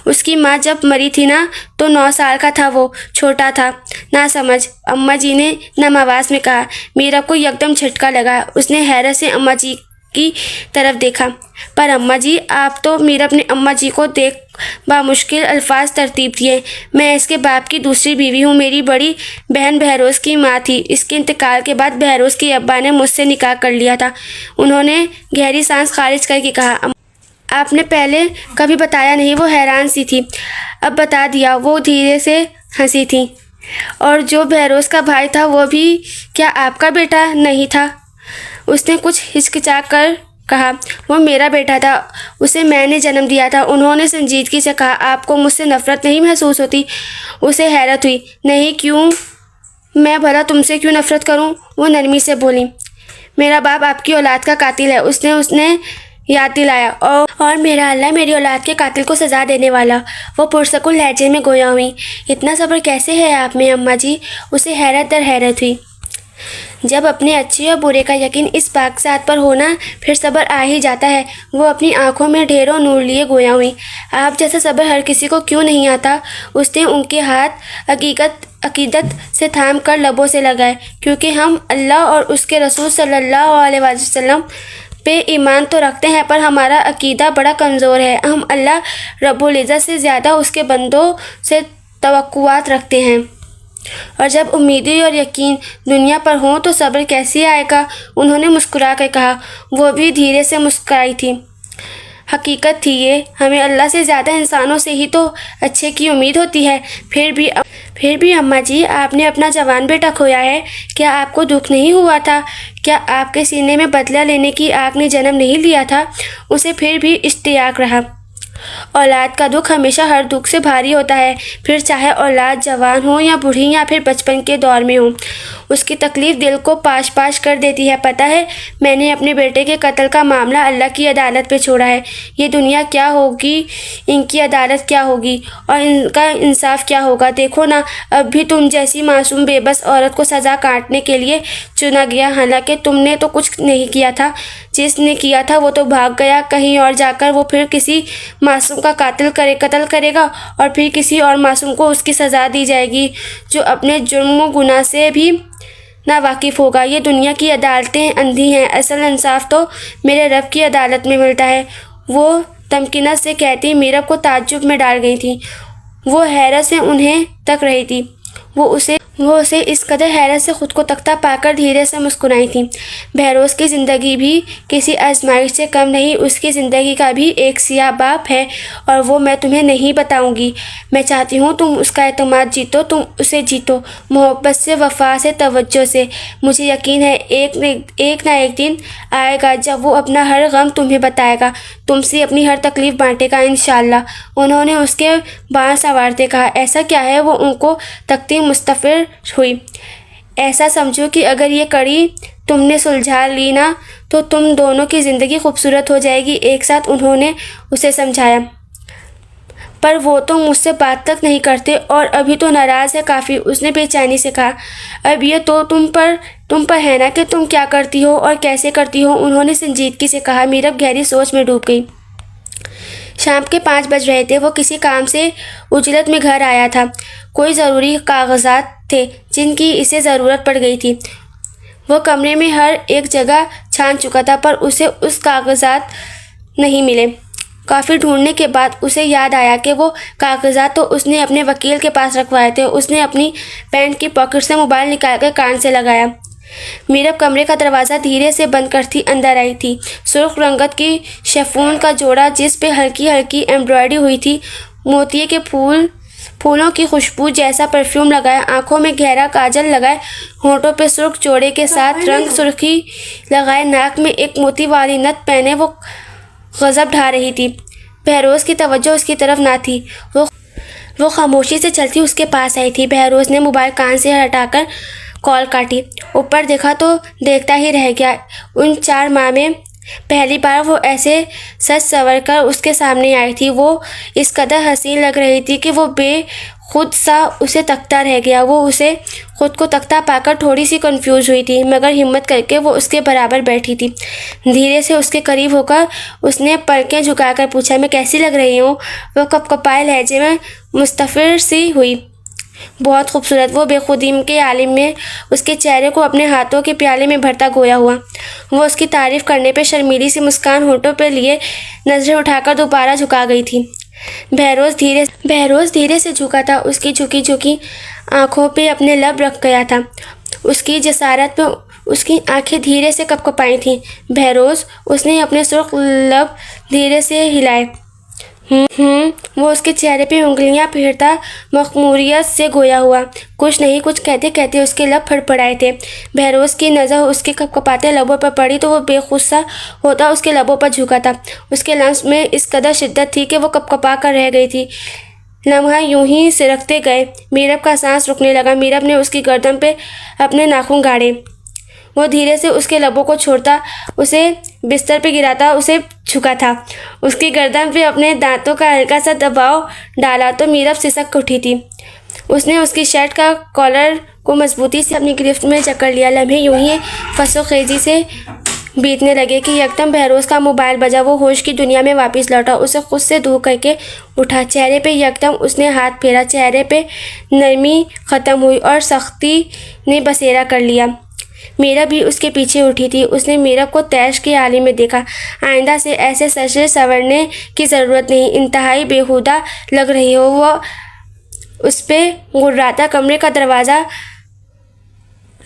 उसकी माँ जब मरी थी ना तो 9 साल का था वो, छोटा था, ना समझ, अम्मा जी ने नम आवाज़ में कहा। मीरा को यकदम झटका लगा। उसने हैरत से अम्मा जी की तरफ देखा। पर अम्मा जी आप तो? मीरब ने अम्मा जी को देख बामुश्किल अल्फाज तरतीब दिए। मैं इसके बाप की दूसरी बीवी हूँ। मेरी बड़ी बहन बहरोज़ की माँ थी। इसके इंतकाल के बाद बहरोज़ के अब्बा ने मुझसे निकाह कर लिया था। उन्होंने गहरी सांस खारिज करके कहा। आपने पहले कभी बताया नहीं। वो हैरान सी थी। अब बता दिया। वो धीरे से हंसी थी। और जो बहरोज़ का भाई था वो भी क्या आपका बेटा नहीं था? उसने कुछ हिचकिचा कर कहा। वो मेरा बेटा था, उसे मैंने जन्म दिया था। उन्होंने संजीदगी से कहा। आपको मुझसे नफ़रत नहीं महसूस होती? उसे हैरत हुई। नहीं, क्यों? मैं भला तुमसे क्यों नफ़रत करूं? वो नरमी से बोली। मेरा बाप आपकी औलाद का कातिल है, उसने याद दिलाया। और मेरा अल्लाह मेरी औलाद के कातिल को सज़ा देने वाला। वो पुरसकुन लहजे में गोया हुई। इतना सब्र कैसे है आप में अम्मा जी? उसे हैरत दर हैरत हुई। जब अपने अच्छे और बुरे का यकीन इस पाक ज़ात पर होना फिर सब्र आ ही जाता है। वो अपनी आंखों में ढेरों नूर लिए गोया हुई। आप जैसा सब्र हर किसी को क्यों नहीं आता? उसने उनके हाथ अकीदत से थाम कर लबों से लगाए। क्योंकि हम अल्लाह और उसके रसूल सल्लल्लाहु अलैहि वसल्लम पे ईमान तो रखते हैं पर हमारा अकीदा बड़ा कमज़ोर है। हम अल्लाह रब्बुल इज़्ज़त से ज़्यादा उसके बंदों से तवक्कुआत रखते हैं। और जब उम्मीदें और यकीन दुनिया पर हों तो सब्र कैसे आएगा? उन्होंने मुस्कुरा कर कहा। वो भी धीरे से मुस्कुराई थी। हकीकत थी ये। हमें अल्लाह से ज़्यादा इंसानों से ही तो अच्छे की उम्मीद होती है। फिर भी अम्मा जी आपने अपना जवान बेटा खोया है। क्या आपको दुख नहीं हुआ था? क्या आपके सीने में बदला लेने की आग ने जन्म नहीं लिया था? उसे फिर भी इश्तियाक रहा। औलाद का दुख हमेशा हर दुख से भारी होता है, फिर चाहे औलाद जवान हो या बूढ़ी या फिर बचपन के दौर में हो। उसकी तकलीफ़ दिल को पाश पाश कर देती है। पता है, मैंने अपने बेटे के कत्ल का मामला अल्लाह की अदालत पे छोड़ा है। ये दुनिया क्या होगी, इनकी अदालत क्या होगी और इनका इंसाफ क्या होगा। देखो ना, अब भी तुम जैसी मासूम बेबस औरत को सज़ा काटने के लिए चुना गया, हालांकि तुमने तो कुछ नहीं किया था। जिसने किया था वो तो भाग गया कहीं और जाकर। वो फिर किसी मासूम का कत्ल करेगा और फिर किसी और मासूम को उसकी सज़ा दी जाएगी जो अपने जुर्म व गुनाह से भी ना वाकिफ़ होगा। ये दुनिया की अदालतें अंधी हैं, असल इंसाफ तो मेरे रब की अदालत में मिलता है। वो तमकीनत से कहती मीरब को ताज्जुब में डाल गई थी। वो हैरत से उन्हें तक रही थी। वो उसे इस कदर हैरत से ख़ुद को तकता पाकर धीरे से मुस्कुराई थी। बहरोज़ की ज़िंदगी भी किसी आजमाइश से कम नहीं। उसकी ज़िंदगी का भी एक सियाह बाप है और वो मैं तुम्हें नहीं बताऊंगी। मैं चाहती हूँ तुम उसका एतमाद जीतो, तुम उसे जीतो, मोहब्बत से, वफ़ा से, तवज्जो से। मुझे यकीन है एक ना एक दिन आएगा जब वो अपना हर गम तुम्हें बताएगा, तुमसे अपनी हर तकलीफ़ बांटेगा इंशाअल्लाह। उन्होंने उसके बाल संवारते कहा। ऐसा क्या है? वो उनको तकती मुस्तफ़िर हुई। ऐसा समझो कि अगर ये कड़ी तुमने सुलझा ली ना तो तुम दोनों की ज़िंदगी खूबसूरत हो जाएगी एक साथ। उन्होंने उसे समझाया। पर वो तो मुझसे बात तक नहीं करते और अभी तो नाराज़ है काफ़ी, उसने बेचैनी से कहा। अब ये तो तुम पर है ना कि तुम क्या करती हो और कैसे करती हो, उन्होंने संजीदगी से कहा। मीरब गहरी सोच में डूब गई। शाम के 5 बज रहे थे। वो किसी काम से उजलत में घर आया था। कोई ज़रूरी कागजात थे जिनकी इसे ज़रूरत पड़ गई थी। वो कमरे में हर एक जगह छान चुका था पर उसे उस कागजात नहीं मिले। काफ़ी ढूंढने के बाद उसे याद आया कि वो कागजात तो उसने अपने वकील के पास रखवाए थे। उसने अपनी पैंट की पॉकेट से मोबाइल निकालकर कान से लगाया। मीरब कमरे का दरवाज़ा धीरे से बंद करती अंदर आई थी। सुर्ख रंगत की शेफून का जोड़ा जिस पे हल्की हल्की एम्ब्रॉयडरी हुई थी, मोतिये के फूलों की खुशबू जैसा परफ्यूम लगाए, आंखों में गहरा काजल लगाए, होंठों पे सुर्ख जोड़े के साथ रंग सुर्खी लगाए, नाक में एक मोती वाली नथ पहने वो गज़ब ढा रही थी। बहरोज़ की तवज्जो उसकी तरफ ना थी। वो खामोशी से चलती उसके पास आई थी। बहरोज़ ने मोबाइल कान से हटाकर कॉल काटी। ऊपर देखा तो देखता ही रह गया। उन 4 माह में पहली बार वो ऐसे सच संवर कर उसके सामने आई थी। वो इस कदर हसीन लग रही थी कि वो बेखुद सा उसे तकता रह गया। वो उसे खुद को तकता पाकर थोड़ी सी कंफ्यूज हुई थी, मगर हिम्मत करके वो उसके बराबर बैठी थी। धीरे से उसके करीब होकर उसने पलकें झुकाकर पूछा, मैं कैसी लग रही हूँ? वो कपकपाए लहजे में मुस्तफ़िर सी हुई। बहुत खूबसूरत। वो बेखुदी के आलिम में उसके चेहरे को अपने हाथों के प्याले में भरता गोया हुआ। वो उसकी तारीफ़ करने पे शर्मीली सी मुस्कान होठों पर लिए नज़रें उठाकर दोबारा झुका गई थी। बहरोज़ धीरे से झुका था। उसकी झुकी झुकी आँखों पे अपने लब रख गया था। उसकी जसारत पे उसकी आंखें धीरे से कपकपाई थीं। बहरोज़, उसने अपने सुर्ख लब धीरे से हिलाए। वो उसके चेहरे पे उंगलियां फेरता मखमूरियत से गोया हुआ। कुछ नहीं कुछ कहते कहते उसके लब फड़फड़ाए थे। बहरोज़ की नज़र उसके कपकपाते लबों पर पड़ी तो वो बेखुदा होता उसके लबों पर झुका था। उसके लफ्ज़ में इस कदर शिद्दत थी कि वो कपकपा कर रह गई थी। लम्हा यूं ही सिरकते गए। मीरब का सांस रुकने लगा। मीरब ने उसकी गर्दन पे अपने नाखून गाड़े। वो धीरे से उसके लबों को छोड़ता, उसे बिस्तर पे गिराता उसे झुका था। उसकी गर्दन पे अपने दांतों का हल्का सा दबाव डाला तो मीरब सिसक उठी थी। उसने उसकी शर्ट का कॉलर को मजबूती से अपनी गिरफ्त में जकड़ लिया। लम्हे यूं ही फसोखेजी से बीतने लगे कि यकदम बहरोज़ का मोबाइल बजा। वो होश की दुनिया में वापस लौटा। उसे खुद से दूर करके उठा। चेहरे पे यकदम उसने हाथ फेरा। चेहरे पे नरमी ख़त्म हुई और सख्ती ने बसेरा कर लिया। मीरब भी उसके पीछे उठी थी। उसने मीरब को तैश के आली में देखा। आइंदा से ऐसे सजे संवरने की ज़रूरत नहीं, इंतहाई बेहुदा लग रही हो। वो उस पर गुर्राता कमरे का दरवाज़ा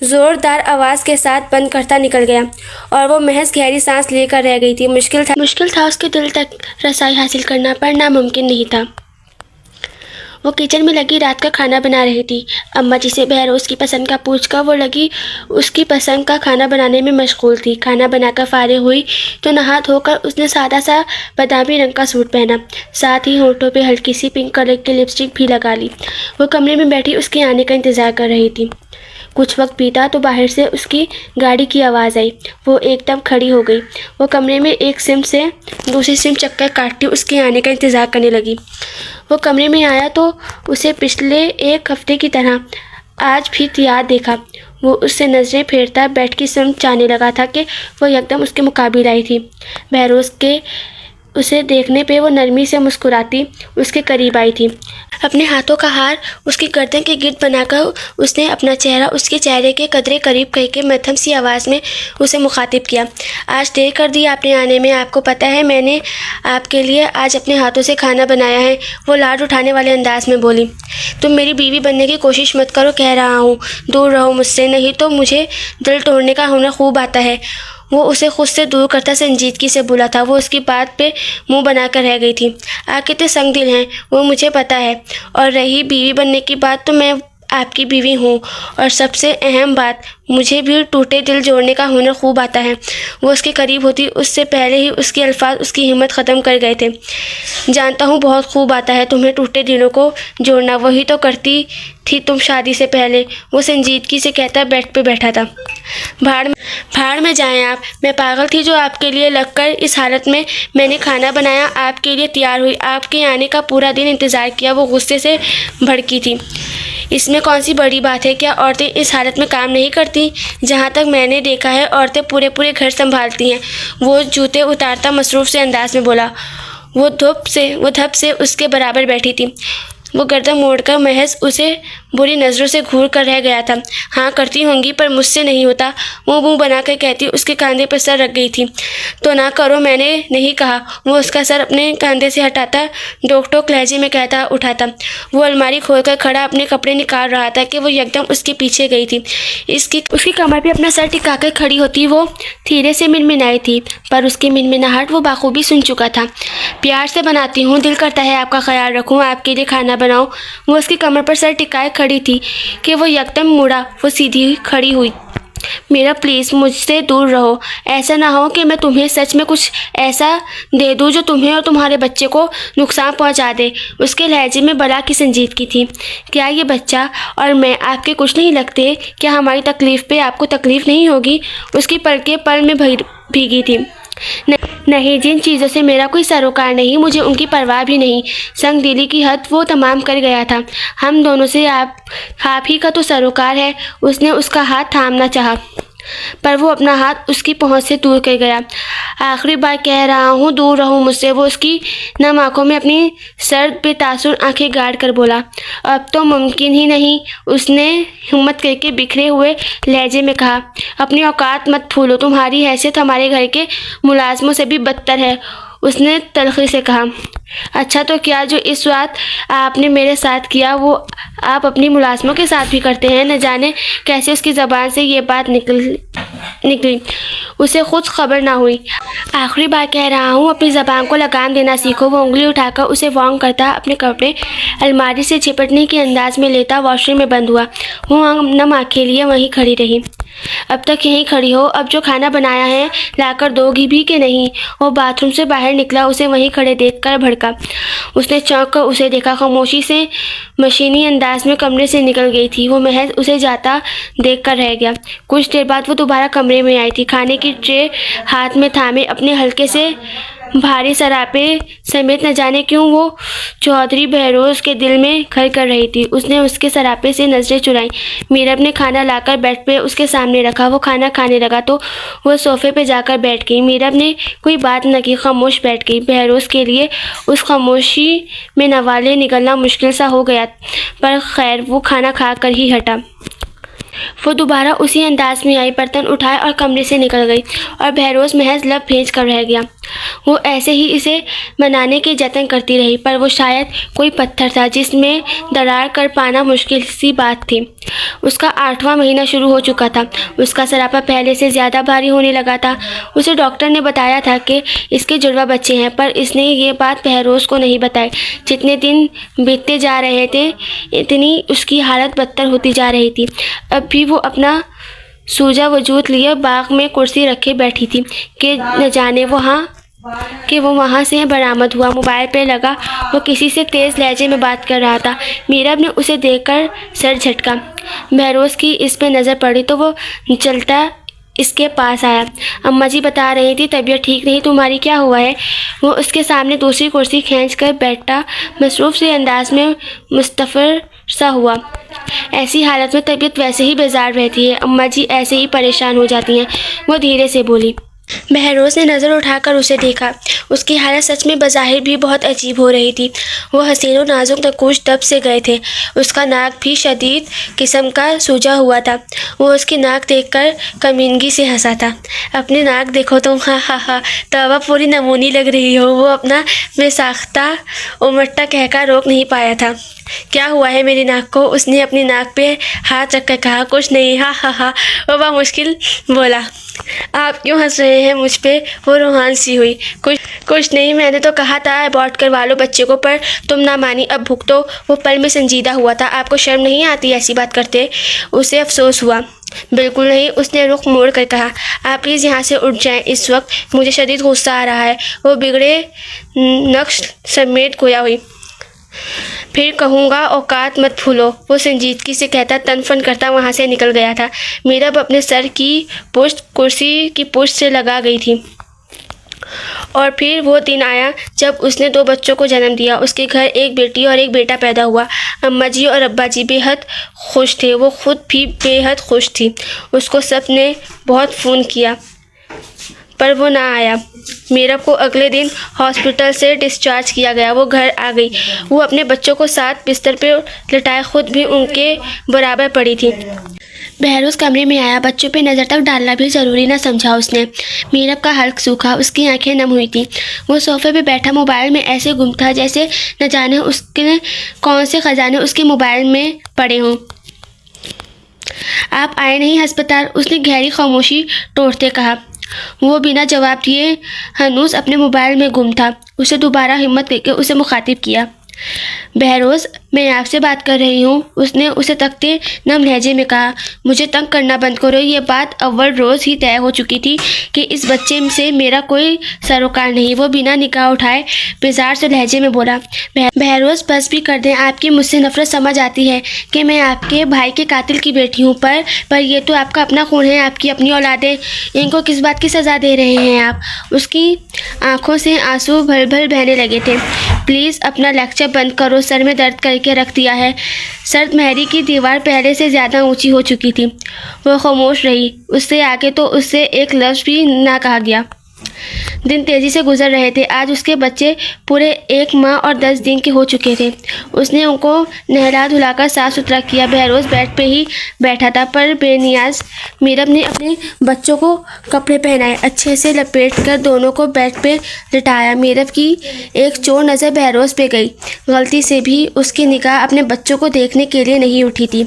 ज़ोरदार आवाज़ के साथ बंद करता निकल गया और वो महज गहरी सांस लेकर रह गई थी। मुश्किल था उसके दिल तक रसाई हासिल करना, पर नामुमकिन नहीं था। वो किचन में लगी रात का खाना बना रही थी। अम्मा जी से बहरोज़ की पसंद का पूछकर वो लगी उसकी पसंद का खाना बनाने में मशगूल थी। खाना बनाकर फारिग हुई तो नहा धोकर उसने सादा सा बादामी रंग का सूट पहना, साथ ही होठों पे हल्की सी पिंक कलर की लिपस्टिक भी लगा ली। वो कमरे में बैठी उसके आने का इंतज़ार कर रही थी। कुछ वक्त बीता तो बाहर से उसकी गाड़ी की आवाज़ आई। वो एकदम खड़ी हो गई। वो कमरे में एक सिम से दूसरी सिम चक्कर काटती उसके आने का इंतज़ार करने लगी। वो कमरे में आया तो उसे पिछले एक हफ्ते की तरह आज भी याद देखा। वो उससे नज़रें फेरता बेड की सिम चाहने लगा था कि वो एकदम उसके मुकाबिल आई थी। बहरोज़ के उसे देखने पे वो नरमी से मुस्कुराती उसके करीब आई थी। अपने हाथों का हार उसकी गर्दन के गिर्द बनाकर उसने अपना चेहरा उसके चेहरे के कदरे करीब कह के मध्यम सी आवाज़ में उसे मुखातिब किया। आज देर कर दी आपने आने में। आपको पता है मैंने आपके लिए आज अपने हाथों से खाना बनाया है। वो लाड उठाने वाले अंदाज में बोली। तुम मेरी बीवी बनने की कोशिश मत करो, कह रहा हूँ। दूर रहो मुझसे, नहीं तो मुझे दिल तोड़ने का हुनर खूब आता है। वो उसे खुद से दूर करता संजीदगी से बोला था। वो उसकी बात पे मुंह बनाकर रह गई थी। आप कितने संग दिल हैं वो मुझे पता है। और रही बीवी बनने की बात, तो मैं आपकी बीवी हूँ। और सबसे अहम बात, मुझे भी टूटे दिल जोड़ने का हुनर खूब आता है। वो उसके करीब होती उससे पहले ही उसके अल्फाज उसकी हिम्मत ख़त्म कर गए थे। जानता हूँ बहुत खूब आता है तुम्हें टूटे दिलों को जोड़ना। वही तो करती थी तुम शादी से पहले। वो संजीदगी से कहता बेड पे बैठा था। भाड़ में जाएं आप। मैं पागल थी जो आपके लिए लगकर इस हालत में मैंने खाना बनाया, आपके लिए तैयार हुई, आपके आने का पूरा दिन इंतज़ार किया। वो गुस्से से भड़की थी। इसमें कौन सी बड़ी बात है? क्या औरतें इस हालत में काम नहीं करती? जहाँ तक मैंने देखा है औरतें पूरे घर संभालती हैं। वो जूते उतारता मसरूफ़ से अंदाज में बोला। वो धप से उसके बराबर बैठी थी। वो गर्दन मोड़कर महज उसे बुरी नज़रों से घूर कर रह गया था। हाँ करती होंगी पर मुझसे नहीं होता, वो मुंह बनाकर कहती उसके कंधे पर सर रख गई थी। तो ना करो, मैंने नहीं कहा। वो उसका सर अपने कंधे से हटाता डोक-टोक लहजे में कहता उठाता। वो अलमारी खोलकर खड़ा अपने कपड़े निकाल रहा था कि वो एकदम उसके पीछे गई थी। उसकी कमर पे अपना सर टिकाकर खड़ी होती वो धीरे से मिनमिनाई थी, पर उसकी मिनमिनाहट वो बाखूबी सुन चुका था। प्यार से बनाती हूँ, दिल करता है आपका ख्याल रखूँ, आपके लिए खाना बनाऊँ। वो उसकी कमर पर सर टिकाए खड़ी थी कि वो यकदम मुड़ा। वो सीधी खड़ी हुई। मेरा प्लीज़ मुझसे दूर रहो। ऐसा ना हो कि मैं तुम्हें सच में कुछ ऐसा दे दूँ जो तुम्हें और तुम्हारे बच्चे को नुकसान पहुंचा दे। उसके लहजे में बला की संजीदगी थी। क्या ये बच्चा और मैं आपके कुछ नहीं लगते? क्या हमारी तकलीफ़ पे आपको तकलीफ़ नहीं होगी? उसकी पलकें पल में भीगी थी। नहीं, जिन चीज़ों से मेरा कोई सरोकार नहीं, मुझे उनकी परवाह भी नहीं। संग दिली की हद वो तमाम कर गया था। हम दोनों से आप ही का तो सरोकार है। उसने उसका हाथ थामना चाहा, पर वो अपना हाथ उसकी पहुंच से दूर कर गया। आखिरी बार कह रहा हूँ, दूर रहो मुझसे। वो उसकी नम आँखों में अपनी सर्द बेतासुर आंखें गाड़ कर बोला। अब तो मुमकिन ही नहीं, उसने हिम्मत करके बिखरे हुए लहजे में कहा। अपनी औकात मत भूलो, तुम्हारी हैसियत हमारे घर के मुलाजमों से भी बदतर है। उसने तलखी से कहा। अच्छा तो क्या जो इस बात आपने मेरे साथ किया वो आप अपनी मुलाजमों के साथ भी करते हैं? न जाने कैसे उसकी ज़बान से ये बात निकली। उसे खुद खबर ना हुई। आखिरी बार कह रहा हूँ, अपनी ज़बान को लगाम देना सीखो। वो उंगली उठाकर उसे वार्न करता अपने कपड़े अलमारी से झपटने के अंदाज में लेता वॉशरूम में बंद हुआ। वो नम आँखें लिए वहीं खड़ी रही। अब तक यहीं खड़ी हो, अब जो खाना बनाया है लाकर दोगी भी कि नहीं? वो बाथरूम से बाहर निकला, उसे वहीं खड़े देखकर भड़का। उसने चौंक कर उसे देखा। खामोशी से मशीनी अंदाज में कमरे से निकल गई थी। वो महज उसे जाता देखकर रह गया। कुछ देर बाद वो दोबारा कमरे में आई थी, खाने की ट्रे हाथ में थामे अपने हल्के से भारी सरापे समेत। न जाने क्यों वो चौधरी बहरोज़ के दिल में घर कर रही थी। उसने उसके सरापे से नज़रें चुराईं। मीरब ने खाना लाकर बेड पे उसके सामने रखा। वो खाना खाने लगा तो वो सोफ़े पे जाकर बैठ गई। मीरब ने कोई बात न की, खामोश बैठ गई। बहरोज़ के लिए उस खामोशी में नवाले निकलना मुश्किल सा हो गया, पर खैर वो खाना खा कर ही हटा। वो दोबारा उसी अंदाज में आई, बर्तन उठाए और कमरे से निकल गई, और बहरोज़ महज लब भेज कर रह गया। वो ऐसे ही इसे मनाने के जतन करती रही, पर वो शायद कोई पत्थर था जिसमें दरार कर पाना मुश्किल सी बात थी। उसका 8वां महीना शुरू हो चुका था। उसका सरापा पहले से ज़्यादा भारी होने लगा था। उसे डॉक्टर ने बताया था कि इसके जुड़वा बच्चे हैं, पर इसने ये बात बहरोज़ को नहीं बताई। जितने दिन बीतते जा रहे थे इतनी उसकी हालत बदतर होती जा रही थी। अब भी वो अपना सूजा वजूद लिए बाग में कुर्सी रखे बैठी थी कि न जाने वहाँ कि वो वहाँ से बरामद हुआ। मोबाइल पे लगा वो किसी से तेज़ लहजे में बात कर रहा था। मीरब ने उसे देखकर सर झटका। बहरोज़ की इस पे नज़र पड़ी तो वो चलता इसके पास आया। अम्मा जी बता रही थी तबीयत ठीक नहीं, तुम्हारी क्या हुआ है? वो उसके सामने दूसरी कुर्सी खींच कर बैठा मसरूफ़ से अंदाज में मुस्तफ़र सा हुआ। ऐसी हालत में तबीयत वैसे ही बेजार रहती है, अम्मा जी ऐसे ही परेशान हो जाती हैं। वो धीरे से बोली। बहरोज़ ने नज़र उठाकर उसे देखा। उसकी हालत सच में बज़ाहिर भी बहुत अजीब हो रही थी। वो हसीन और नाजुक नकूश दब से गए थे। उसका नाक भी शदीद किस्म का सूजा हुआ था। वो उसकी नाक देखकर कमीनगी से हंसा था। अपनी नाक देखो तुम, हा हा हा, तौबा पूरी नमूनी लग रही हो। वो अपना बेसाख्ता उमटता कहकर रोक नहीं पाया था। क्या हुआ है मेरी नाक को? उसने अपनी नाक पे हाथ रखकर कहा। कुछ नहीं, हा हा हा, वो बामुश्किल बोला। आप क्यों हंस रहे हैं मुझ पे? वो रूहान सी हुई। कुछ नहीं, मैंने तो कहा था अबॉर्ट करवा लो बच्चे को, पर तुम ना मानी। अब भुगतो। वो पल में संजीदा हुआ था। आपको शर्म नहीं आती ऐसी बात करते? उसे अफसोस हुआ। बिल्कुल नहीं, उसने रुख मोड़ कर कहा। आप प्लीज़ यहाँ से उठ जाएं, इस वक्त मुझे शदीद गुस्सा आ रहा है। वो बिगड़े नक्श समेत गोया हुई। फिर कहूँगा औकात मत भूलो, वो संजीदगी से कहता तनफन करता वहाँ से निकल गया था। मीरब अपने सर की पुश्त कुर्सी की पुश्त से लगा गई थी। और फिर वो दिन आया जब उसने 2 बच्चों को जन्म दिया। उसके घर एक बेटी और एक बेटा पैदा हुआ। अम्मा जी और अब्बा जी बेहद खुश थे। वो खुद भी बेहद खुश थी। उसको सब ने बहुत फ़ोन किया पर वो ना आया। मीरब को अगले दिन हॉस्पिटल से डिस्चार्ज किया गया। वो घर आ गई। वो अपने बच्चों को साथ बिस्तर पे लिटाए खुद भी उनके बराबर पड़ी थी। बहरोज़ कमरे में आया। बच्चों पे नज़र तक डालना भी ज़रूरी ना समझा उसने। मीरब का हल्क सूखा, उसकी आंखें नम हुई थी। वो सोफे पे बैठा मोबाइल में ऐसे गुम था जैसे न जाने उसके कौन से ख़जाने उसके मोबाइल में पड़े हों। आप आए नहीं अस्पताल? उसने गहरी खामोशी तोड़ते कहा। वो बिना जवाब दिए हनूस अपने मोबाइल में गुम था। उसे दोबारा हिम्मत करके उसे मुखातिब किया। बहरोज़, मैं आपसे बात कर रही हूँ, उसने उसे तकते नम लहजे में कहा। मुझे तंग करना बंद करो। ये बात अव्वल रोज़ ही तय हो चुकी थी कि इस बच्चे से मेरा कोई सरोकार नहीं। वो बिना निगाह उठाए बेजार से लहजे में बोला। बहरोज़, बस भी कर दें। आपकी मुझसे नफ़रत समझ आती है कि मैं आपके भाई के कातिल की बेटी हूँ, पर यह तो आपका अपना खून है, आपकी अपनी औलादें। इनको किस बात की सज़ा दे रहे हैं आप? उसकी आंखों से आंसू भल भल बहने लगे थे। प्लीज़ अपना लेक्चर बंद करो, सर में दर्द करके रख दिया है। सर्द महरी की दीवार पहले से ज़्यादा ऊंची हो चुकी थी। वो खामोश रही। उससे आगे तो उससे एक लफ्ज़ भी ना कहा गया। दिन तेज़ी से गुजर रहे थे। आज उसके बच्चे पूरे 1 माह और 10 दिन के हो चुके थे। उसने उनको नहला धुलाकर साफ़ सुथरा किया। बहरोज़ बेड पे ही बैठा था, पर बेनियाज मीरब ने अपने बच्चों को कपड़े पहनाए, अच्छे से लपेट कर दोनों को बेड पे लिटाया। मीरब की एक चोर नज़र बहरोज़ पे गई। गलती से भी उसकी निगाह अपने बच्चों को देखने के लिए नहीं उठी थी।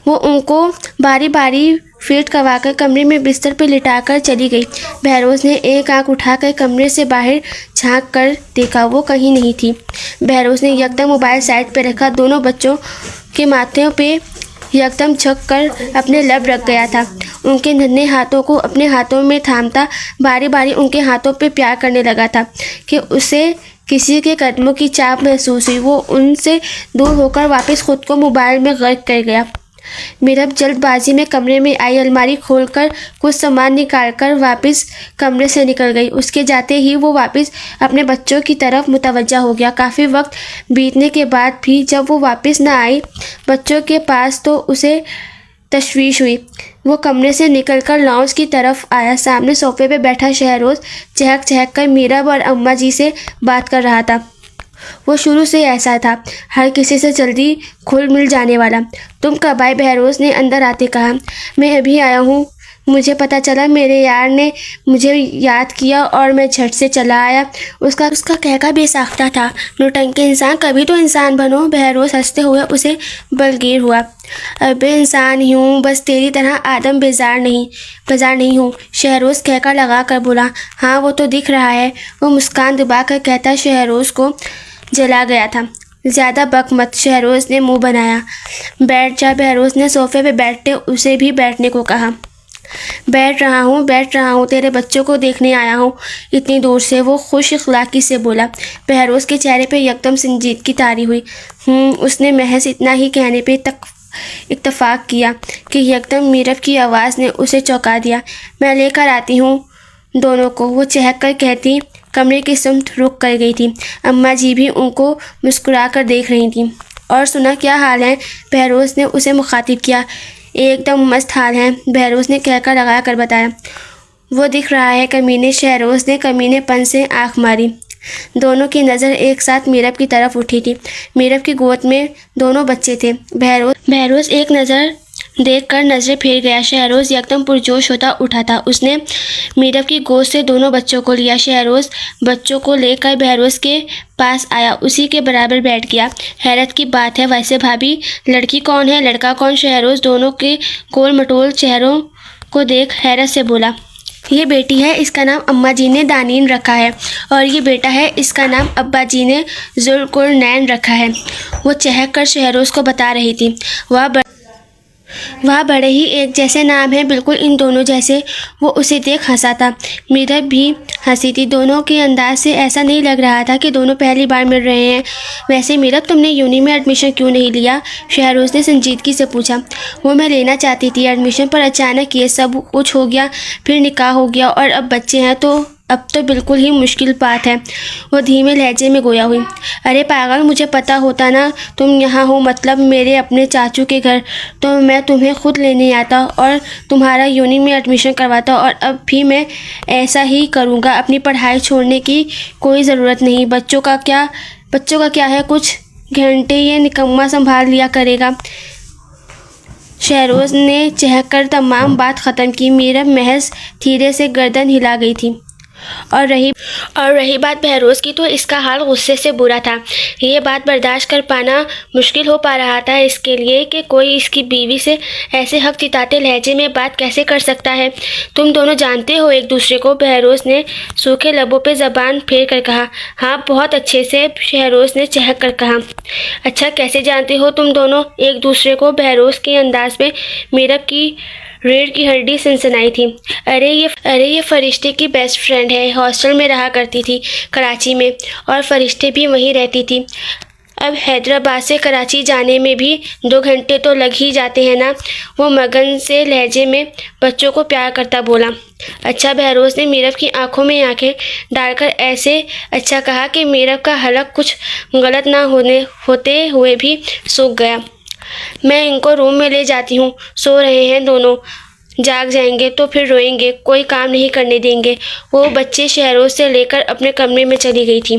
वो उनको बारी बारी फीट करवाकर कमरे में बिस्तर पर लिटाकर चली गई। बहरोज़ ने एक आंख उठाकर कमरे से बाहर झांक कर देखा। वो कहीं नहीं थी। बहरोज़ ने यकदम मोबाइल साइड पर रखा। दोनों बच्चों के माथे पे यकदम झुक कर अपने लब रख गया था। उनके नन्हे हाथों को अपने हाथों में थामता बारी बारी उनके हाथों पे प्यार करने लगा था कि उसे किसी के कदमों की चाप महसूस हुई। वो उनसे दूर होकर वापस खुद को मोबाइल में गर्क कर गया। मीरब जल्दबाजी में कमरे में आई। अलमारी खोलकर कुछ सामान निकालकर वापस कमरे से निकल गई। उसके जाते ही वो वापस अपने बच्चों की तरफ मुतवज्जा हो गया। काफ़ी वक्त बीतने के बाद भी जब वो वापस ना आई बच्चों के पास तो उसे तशवीश हुई। वो कमरे से निकलकर लॉन्ज की तरफ आया। सामने सोफे पे बैठा शहरोज़ चहक चहक कर मीरब और अम्मा जी से बात कर रहा था। वो शुरू से ऐसा था, हर किसी से जल्दी खुल मिल जाने वाला। तुम कब आए? बहरोज़ ने अंदर आते कहा। मैं अभी आया हूँ। मुझे पता चला मेरे यार ने मुझे याद किया और मैं झट से चला आया। उसका कहका बेसाख्ता था। नौटंकी इंसान, कभी तो इंसान बनो। बहरोज़ हंसते हुए उसे बलगीर हुआ। अबे इंसान ही हूँ, बस तेरी तरह आदम बाजार नहीं हूँ। शहरोज़ कहका लगा कर बोला। हाँ वो तो दिख रहा है। वो मुस्कान दबा कर कहता शहरोज़ को जला गया था। ज़्यादा बक मत, शहरोज़ ने मुंह बनाया। बैठ जा। बहरोज़ ने सोफे पे बैठते उसे भी बैठने को कहा। बैठ रहा हूँ, तेरे बच्चों को देखने आया हूँ इतनी दूर से, वो खुश इखलाकी से बोला। बहरोज़ के चेहरे पे यकदम संजीदगी तारी हुई। उसने महज इतना ही कहने पे इत्तफाक किया कि यकदम मीरब की आवाज़ ने उसे चौंका दिया। मैं लेकर आती हूँ दोनों को, वो चहक कर कहती कमरे की सिमत रुक कर गई थी। अम्मा जी भी उनको मुस्कुरा कर देख रही थी। और सुना, क्या हाल है? बहरोज़ ने उसे मुखातिब किया। एकदम मस्त हाल है, बहरोज़ ने कहकर लगा कर बताया। वो दिख रहा है कमीने, शहरोज़ ने कमीनेपन से आँख मारी। दोनों की नज़र एक साथ मीरब की तरफ उठी थी। मीरब की गोद में दोनों बच्चे थे। बहरोज़ एक नज़र देखकर नज़रें फेर गया। शहरोज़ एकदम पुरजोश होता उठा था। उसने मीरब की गोद से दोनों बच्चों को लिया। शहरोज़ बच्चों को लेकर बहरोज़ के पास आया, उसी के बराबर बैठ गया। हैरत की बात है, वैसे भाभी लड़की कौन है, लड़का कौन? शहरोज़ दोनों के गोल मटोल चेहरों को देख हैरत से बोला। ये बेटी है, इसका नाम अम्मा जी ने दानीन रखा है, और ये बेटा है, इसका नाम अब्बा जी ने जुल्कुरनैन रखा है। वो चहक कर शहरोज़ को बता रही थी। वह बड़े ही एक जैसे नाम हैं, बिल्कुल इन दोनों जैसे। वो उसे देख हंसा था। मीरब भी हंसी थी। दोनों के अंदाज से ऐसा नहीं लग रहा था कि दोनों पहली बार मिल रहे हैं। वैसे मीरब, तुमने यूनी में एडमिशन क्यों नहीं लिया? शहरोज़ ने संजीदगी से पूछा। वो मैं लेना चाहती थी एडमिशन, पर अचानक ये सब कुछ हो गया, फिर निकाह हो गया और अब बच्चे हैं, तो अब तो बिल्कुल ही मुश्किल बात है। वो धीमे लहजे में गोया हुई। अरे पागल, मुझे पता होता ना तुम यहाँ हो, मतलब मेरे अपने चाचू के घर, तो मैं तुम्हें खुद लेने आता और तुम्हारा यूनी में एडमिशन करवाता, और अब भी मैं ऐसा ही करूँगा। अपनी पढ़ाई छोड़ने की कोई ज़रूरत नहीं। बच्चों का क्या है, कुछ घंटे ये निकम्मा संभाल लिया करेगा। शहरोज़ ने चहक कर तमाम बात ख़त्म की। मीरब महज धीरे से गर्दन हिला गई थी। और रही बात बहरोज़ की, तो इसका हाल गुस्से से बुरा था। ये बात बर्दाश्त कर पाना मुश्किल हो पा रहा था इसके लिए कि कोई इसकी बीवी से ऐसे हक जिताते लहजे में बात कैसे कर सकता है। तुम दोनों जानते हो एक दूसरे को? बहरोज़ ने सूखे लबों पे ज़बान फेर कर कहा। हाँ, बहुत अच्छे से, शहरोज़ ने चहक कर कहा। अच्छा, कैसे जानते हो तुम दोनों एक दूसरे को? बहरोज़ के अंदाज में मीरब की रीढ़ की हड्डी सनसनाई थी। अरे ये फरिश्ते की बेस्ट फ्रेंड है, हॉस्टल में रहा करती थी कराची में, और फरिश्ते भी वहीं रहती थी। अब हैदराबाद से कराची जाने में भी 2 घंटे तो लग ही जाते हैं ना। वो मगन से लहजे में बच्चों को प्यार करता बोला। अच्छा, बहरोज़ ने मीरब की आंखों में आंखें डालकर ऐसे अच्छा कहा कि मीरब का हलक कुछ गलत ना होते हुए भी सूख गया। मैं इनको रूम में ले जाती हूँ, सो रहे हैं दोनों, जाग जाएंगे तो फिर रोएंगे, कोई काम नहीं करने देंगे। वो बच्चे शहरोज़ से लेकर अपने कमरे में चली गई थी।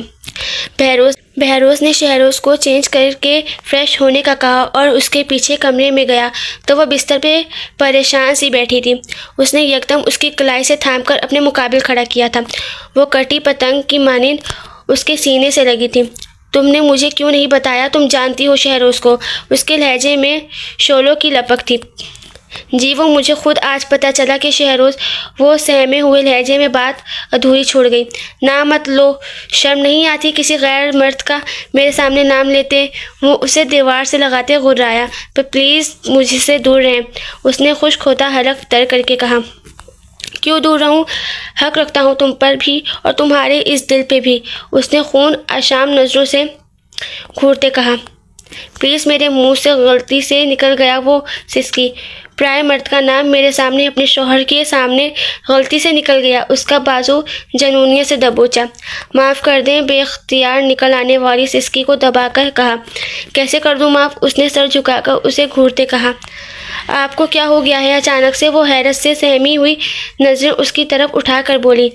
बहरोज़ ने शहरोज़ को चेंज करके फ्रेश होने का कहा और उसके पीछे कमरे में गया तो वह बिस्तर पे परेशान सी बैठी थी। उसने यकदम उसकी कलाई से थामकर अपने मुकाबिल खड़ा किया था। वो कटी पतंग की मानिंद उसके सीने से लगी थी। तुमने मुझे क्यों नहीं बताया? तुम जानती हो शहरोज़ को? उसके लहजे में शोलों की लपक थी। जी, वो मुझे खुद आज पता चला कि शहरोज़, वो सहमे हुए लहजे में बात अधूरी छोड़ गई। ना मत लो, शर्म नहीं आती किसी गैर मर्द का मेरे सामने नाम लेते? वो उसे दीवार से लगाते गुर्राया। पर प्लीज़ मुझसे दूर रहें, उसने खुश्क होता हलक तर करके कहा। क्यों दूर रहूं? हक रखता हूं तुम पर भी और तुम्हारे इस दिल पे भी, उसने खून आशाम नज़रों से घूरते कहा। प्लीज़, मेरे मुंह से गलती से निकल गया वो सिसकी। प्राय मर्द का नाम मेरे सामने, अपने शौहर के सामने गलती से निकल गया। उसका बाजू जनूनियत से दबोचा। माफ़ कर दें, बेख्तियार निकल आने वाली सिसकी को दबाकर कहा। कैसे कर दूं माफ़? उसने सर झुकाकर उसे घूरते कहा। आपको क्या हो गया है? अचानक से वो हैरत से सहमी हुई नज़रें उसकी तरफ उठाकर बोली।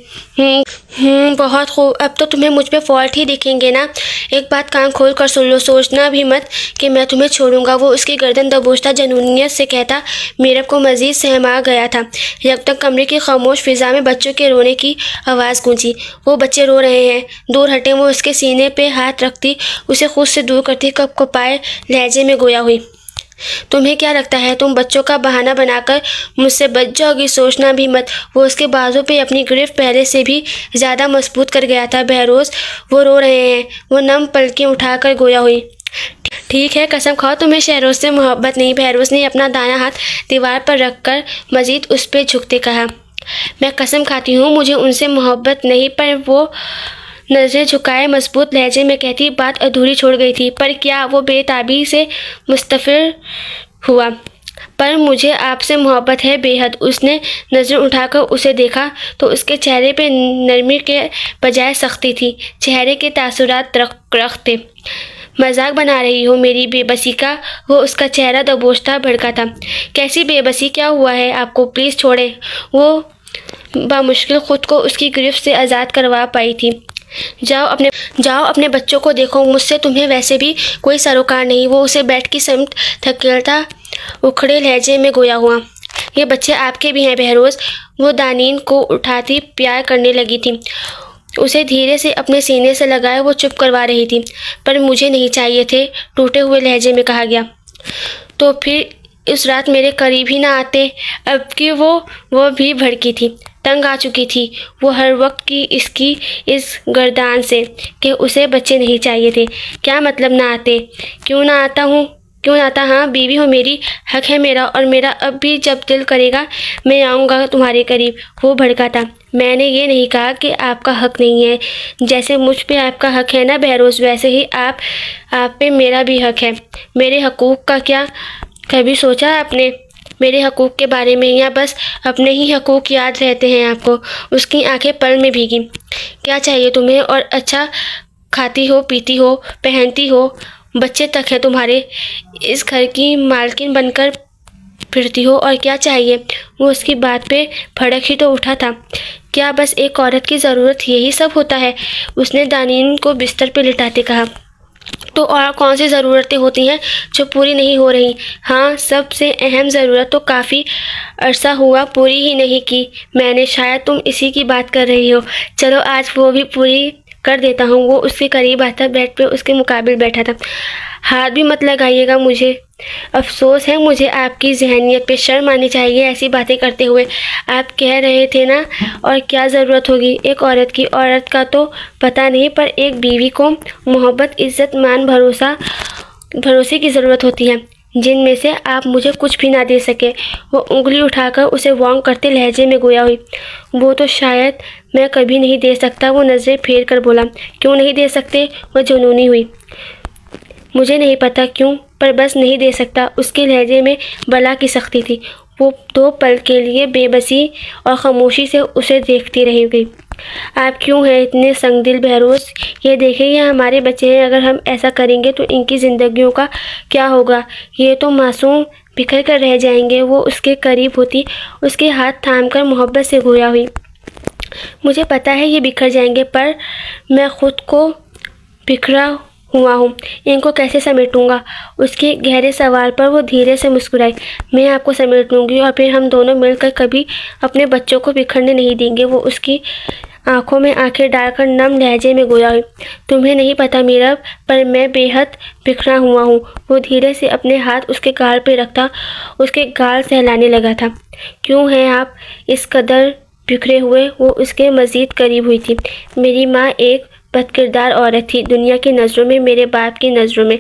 बहुत खूब, अब तो तुम्हें मुझ पे फॉल्ट ही दिखेंगे ना। एक बात कान खोल कर सुन लो, सोचना भी मत कि मैं तुम्हें छोड़ूंगा। वो उसकी गर्दन दबोचता जनूनियत से कहता मीरब को मज़ीद सहमा गया था। जब तक कमरे की खामोश फिज़ा में बच्चों के रोने की आवाज़ गूंजी। वो बच्चे रो रहे हैं, दूर हटे। वो उसके सीने पे हाथ रखती, उसे खुद से दूर करती कपकपाए लहजे में गोया हुई। तुम्हें क्या लगता है तुम बच्चों का बहाना बनाकर मुझसे बच जाओगी? सोचना भी मत। वो उसके बाजू पे अपनी गिरफ्त पहले से भी ज़्यादा मजबूत कर गया था। बहरोज़, वो रो रहे हैं, वो नम पलकें उठाकर गोया हुई। ठीक है, कसम खाओ तुम्हें शहरोज से मोहब्बत नहीं। बहरोज ने अपना दायां हाथ दीवार पर रखकर मजीद उस पर झुकते कहा, मैं कसम खाती हूँ मुझे उनसे मोहब्बत नहीं। पर वो नज़रें झुकाए मजबूत लहजे में कहती, बात अधूरी छोड़ गई थी। पर क्या? वो बेताबी से मुस्तफ़िर हुआ। पर मुझे आपसे मोहब्बत है बेहद। उसने नज़र उठाकर उसे देखा तो उसके चेहरे पे नरमी के बजाय सख्ती थी। चेहरे के तासुरात रख थे। मजाक बना रही हो मेरी बेबसी का? वो उसका चेहरा दबोचता भड़का था। कैसी बेबसी? क्या हुआ है आपको? प्लीज़ छोड़े। वो बामुश्किल खुद को उसकी गिरफ्त से आज़ाद करवा पाई थी। जाओ अपने बच्चों को देखो, मुझसे तुम्हें वैसे भी कोई सरोकार नहीं। वो उसे बेड की समत धकेलता उखड़े लहजे में गोया हुआ, ये बच्चे आपके भी हैं बहरोज। वो दानीन को उठाती प्यार करने लगी थी। उसे धीरे से अपने सीने से लगाए वो चुप करवा रही थी। पर मुझे नहीं चाहिए थे, टूटे हुए लहजे में कहा गया। तो फिर उस रात मेरे करीब ही ना आते। अब कि वो भी भड़की थी, तंग आ चुकी थी वो हर वक्त की इसकी इस गर्दान से कि उसे बच्चे नहीं चाहिए थे। क्या मतलब ना आते? क्यों ना आता हूँ? क्यों ना आता? हाँ, बीवी हो मेरी, हक है मेरा, और मेरा अब भी जब दिल करेगा मैं आऊँगा तुम्हारे करीब। वो भड़का था। मैंने ये नहीं कहा कि आपका हक नहीं है। जैसे मुझ पे आपका हक है ना बहरोज, वैसे ही आप पे मेरा भी हक है। मेरे हकूक़ का क्या कभी सोचा आपने? मेरे हकूक़ के बारे में, या बस अपने ही हकूक़ याद रहते हैं आपको? उसकी आंखें पल में भीगी। क्या चाहिए तुम्हें? और अच्छा खाती हो, पीती हो, पहनती हो, बच्चे तक है तुम्हारे, इस घर की मालकिन बनकर फिरती हो, और क्या चाहिए? वो उसकी बात पे भड़क ही तो उठा था। क्या बस एक औरत की ज़रूरत यही सब होता है? उसने दानीन को बिस्तर पे लिटाते कहा। तो और कौन सी ज़रूरतें होती हैं जो पूरी नहीं हो रही? हाँ, सबसे अहम ज़रूरत तो काफ़ी अरसा हुआ पूरी ही नहीं की मैंने। शायद तुम इसी की बात कर रही हो। चलो आज वो भी पूरी कर देता हूँ। वो उसके करीब आता बेड पे उसके मुकाबिल बैठा था। हाथ भी मत लगाइएगा मुझे। अफसोस है मुझे आपकी जहनीत पे, शर्म आनी चाहिए ऐसी बातें करते हुए। आप कह रहे थे ना, और क्या ज़रूरत होगी एक औरत की? औरत का तो पता नहीं, पर एक बीवी को मोहब्बत, इज़्ज़त, मान, भरोसे की ज़रूरत होती है, जिनमें से आप मुझे कुछ भी ना दे सके। वो उंगली उठाकर उसे वार्न करते लहजे में गोया हुई। वो तो शायद मैं कभी नहीं दे सकता। वो नज़रें फेर कर बोला। क्यों नहीं दे सकते? वह जुनूनी हुई। मुझे नहीं पता क्यों, पर बस नहीं दे सकता। उसके लहजे में बला की सख्ती थी। वो 2 पल के लिए बेबसी और खामोशी से उसे देखती रह गई। आप क्यों हैं इतने संगदिल बहरोज? ये देखें, ये हमारे बच्चे हैं। अगर हम ऐसा करेंगे तो इनकी ज़िंदगियों का क्या होगा? ये तो मासूम बिखर कर रह जाएंगे। वो उसके करीब होती, उसके हाथ थामकर मोहब्बत से गोया हुई। मुझे पता है ये बिखर जाएंगे, पर मैं खुद को बिखरा हुआ हूँ, इनको कैसे समेटूंगा? उसके गहरे सवाल पर वो धीरे से मुस्कुराई। मैं आपको समेट लूँगी, और फिर हम दोनों मिलकर कभी अपने बच्चों को बिखरने नहीं देंगे। वो उसकी आंखों में आंखें डालकर नम लहजे में गोया हुई। तुम्हें नहीं पता मीरा, पर मैं बेहद बिखरा हुआ हूँ। वो धीरे से अपने हाथ उसके गाल पे रखता उसके गाल सहलाने लगा था। क्यों हैं आप इस कदर बिखरे हुए? वो उसके मज़ीद करीब हुई थी। मेरी माँ एक बदकिरदार औरत थी दुनिया की नज़रों में, मेरे बाप की नज़रों में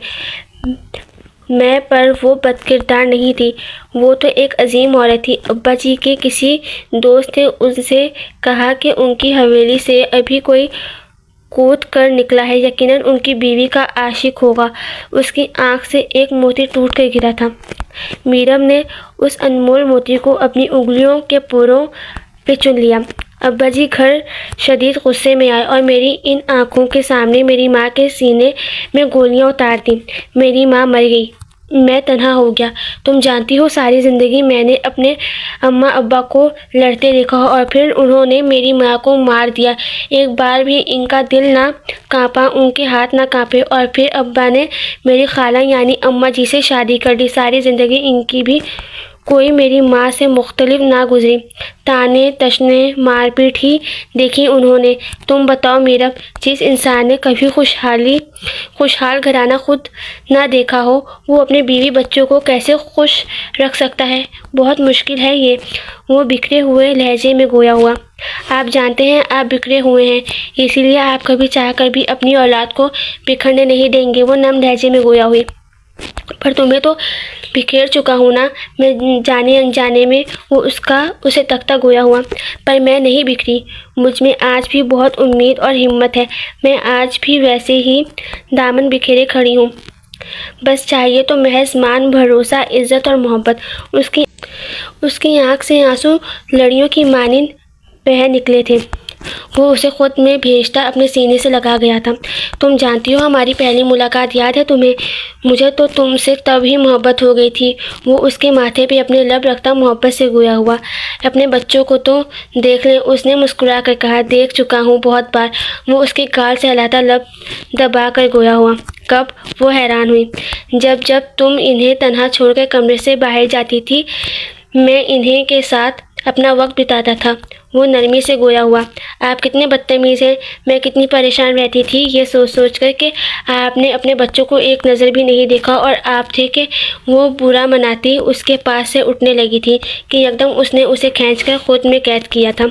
मैं, पर वो बदकिरदार नहीं थी। वो तो एक अजीम औरत थी। अब्बा जी के किसी दोस्त ने उनसे कहा कि उनकी हवेली से अभी कोई कूद कर निकला है, यकीनन उनकी बीवी का आशिक होगा। उसकी आंख से एक मोती टूट कर गिरा था। मीरम ने उस अनमोल मोती को अपनी उंगलियों के पोरों पे चुन लिया। अब्बा जी घर शदीद गुस्से में आए और मेरी इन आँखों के सामने मेरी माँ के सीने में गोलियां उतार दी। मेरी माँ मर गई, मैं तन्हा हो गया। तुम जानती हो, सारी ज़िंदगी मैंने अपने अम्मा अब्बा को लड़ते देखा, और फिर उन्होंने मेरी माँ को मार दिया। एक बार भी इनका दिल ना काँपा, उनके हाथ ना काँपे। और फिर अब्बा ने मेरी खाला यानी अम्मा जी से शादी कर दी। सारी ज़िंदगी इनकी भी कोई मेरी माँ से मुख्तलिफ ना गुजरी। ताने तशने मारपीट ही देखी उन्होंने। तुम बताओ मीरा, जिस इंसान ने कभी खुशहाल घराना खुद ना देखा हो, वो अपने बीवी बच्चों को कैसे खुश रख सकता है? बहुत मुश्किल है ये। वो बिखरे हुए लहजे में गोया हुआ। आप जानते हैं आप बिखरे हुए हैं, इसीलिए आप कभी चाह कर भी अपनी औलाद को बिखरने नहीं देंगे। वो नम लहजे में गोया हुई। पर तुम्हें तो बिखेर चुका हूँ ना। मैं जाने अनजाने में वो उसे तकता गोया हुआ, पर मैं नहीं बिखरी। मुझ में आज भी बहुत उम्मीद और हिम्मत है। मैं आज भी वैसे ही दामन बिखेरे खड़ी हूँ। बस चाहिए तो महज मान, भरोसा, इज्जत और मोहब्बत। उसकी आँख से आंसू लड़ियों की मानिंद बह निकले थे। वो उसे खुद में भेजता अपने सीने से लगा गया था। तुम जानती हो हमारी पहली मुलाकात याद है तुम्हें? मुझे तो तुमसे तब ही मोहब्बत हो गई थी। वो उसके माथे पे अपने लब रखता मोहब्बत से गोया हुआ। अपने बच्चों को तो देख ले, उसने मुस्कुरा कर कहा। देख चुका हूँ बहुत बार। वो उसके गाल सहलाता लब दबा कर गोया हुआ। कब? वो हैरान हुई। जब जब तुम इन्हें तन्हा छोड़कर कमरे से बाहर जाती थी, मैं इन्हें के साथ अपना वक्त बिताता था। वो नरमी से गोया हुआ। आप कितने बदतमीज़ हैं। मैं कितनी परेशान रहती थी ये सोच सोच कर कि आपने अपने बच्चों को एक नज़र भी नहीं देखा, और आप थे कि वो बुरा मनाती उसके पास से उठने लगी थी कि एकदम उसने उसे खींचकर खुद में कैद किया था।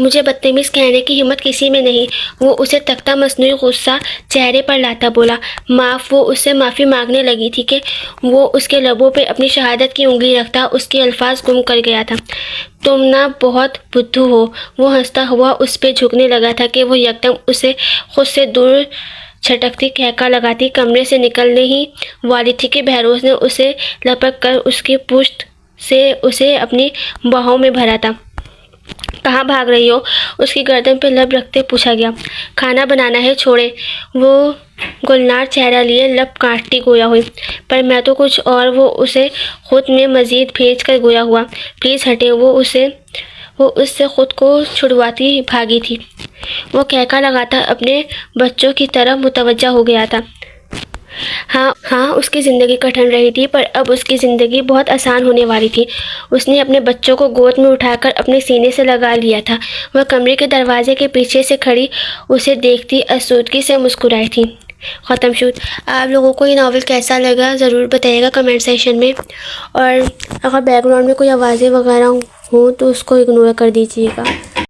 मुझे बदतमीज़ कहने की हिम्मत किसी में नहीं। वो उसे तकता मसनूई गुस्सा चेहरे पर लाता बोला, माफ़। वो उससे माफ़ी मांगने लगी थी कि वो उसके लबों पे अपनी शहादत की उंगली रखता उसके अल्फाज गुम कर गया था। तुम ना बहुत बुद्धू हो। वो हंसता हुआ उस पे झुकने लगा था कि वो एकदम उसे खुद से दूर छटकती कहका लगाती कमरे से निकलने ही वाली थी कि बहरोज ने उसे लपक कर उसकी पुश्त से उसे अपनी बाहों में भरा था। कहाँ भाग रही हो? उसकी गर्दन पे लब रखते पूछा गया। खाना बनाना है, छोड़े। वो गुलनार चेहरा लिए लब काटती गोया हुई। पर मैं तो कुछ और। वो उसे खुद में मजीद भेज कर गोया हुआ। प्लीज़ हटे। वो उससे खुद को छुड़वाती भागी थी। वो कहका लगाता अपने बच्चों की तरफ मुतवज्जा हो गया था। हाँ, उसकी ज़िंदगी कठिन रही थी, पर अब उसकी ज़िंदगी बहुत आसान होने वाली थी। उसने अपने बच्चों को गोद में उठाकर अपने सीने से लगा लिया था। वह कमरे के दरवाजे के पीछे से खड़ी उसे देखती आसूदगी से मुस्कुराई थी। ख़त्म शुद। आप लोगों को ये नावल कैसा लगा ज़रूर बताइएगा कमेंट सेक्शन में, और अगर बैकग्राउंड में कोई आवाज़ें वगैरह हो तो उसको इग्नोर कर दीजिएगा।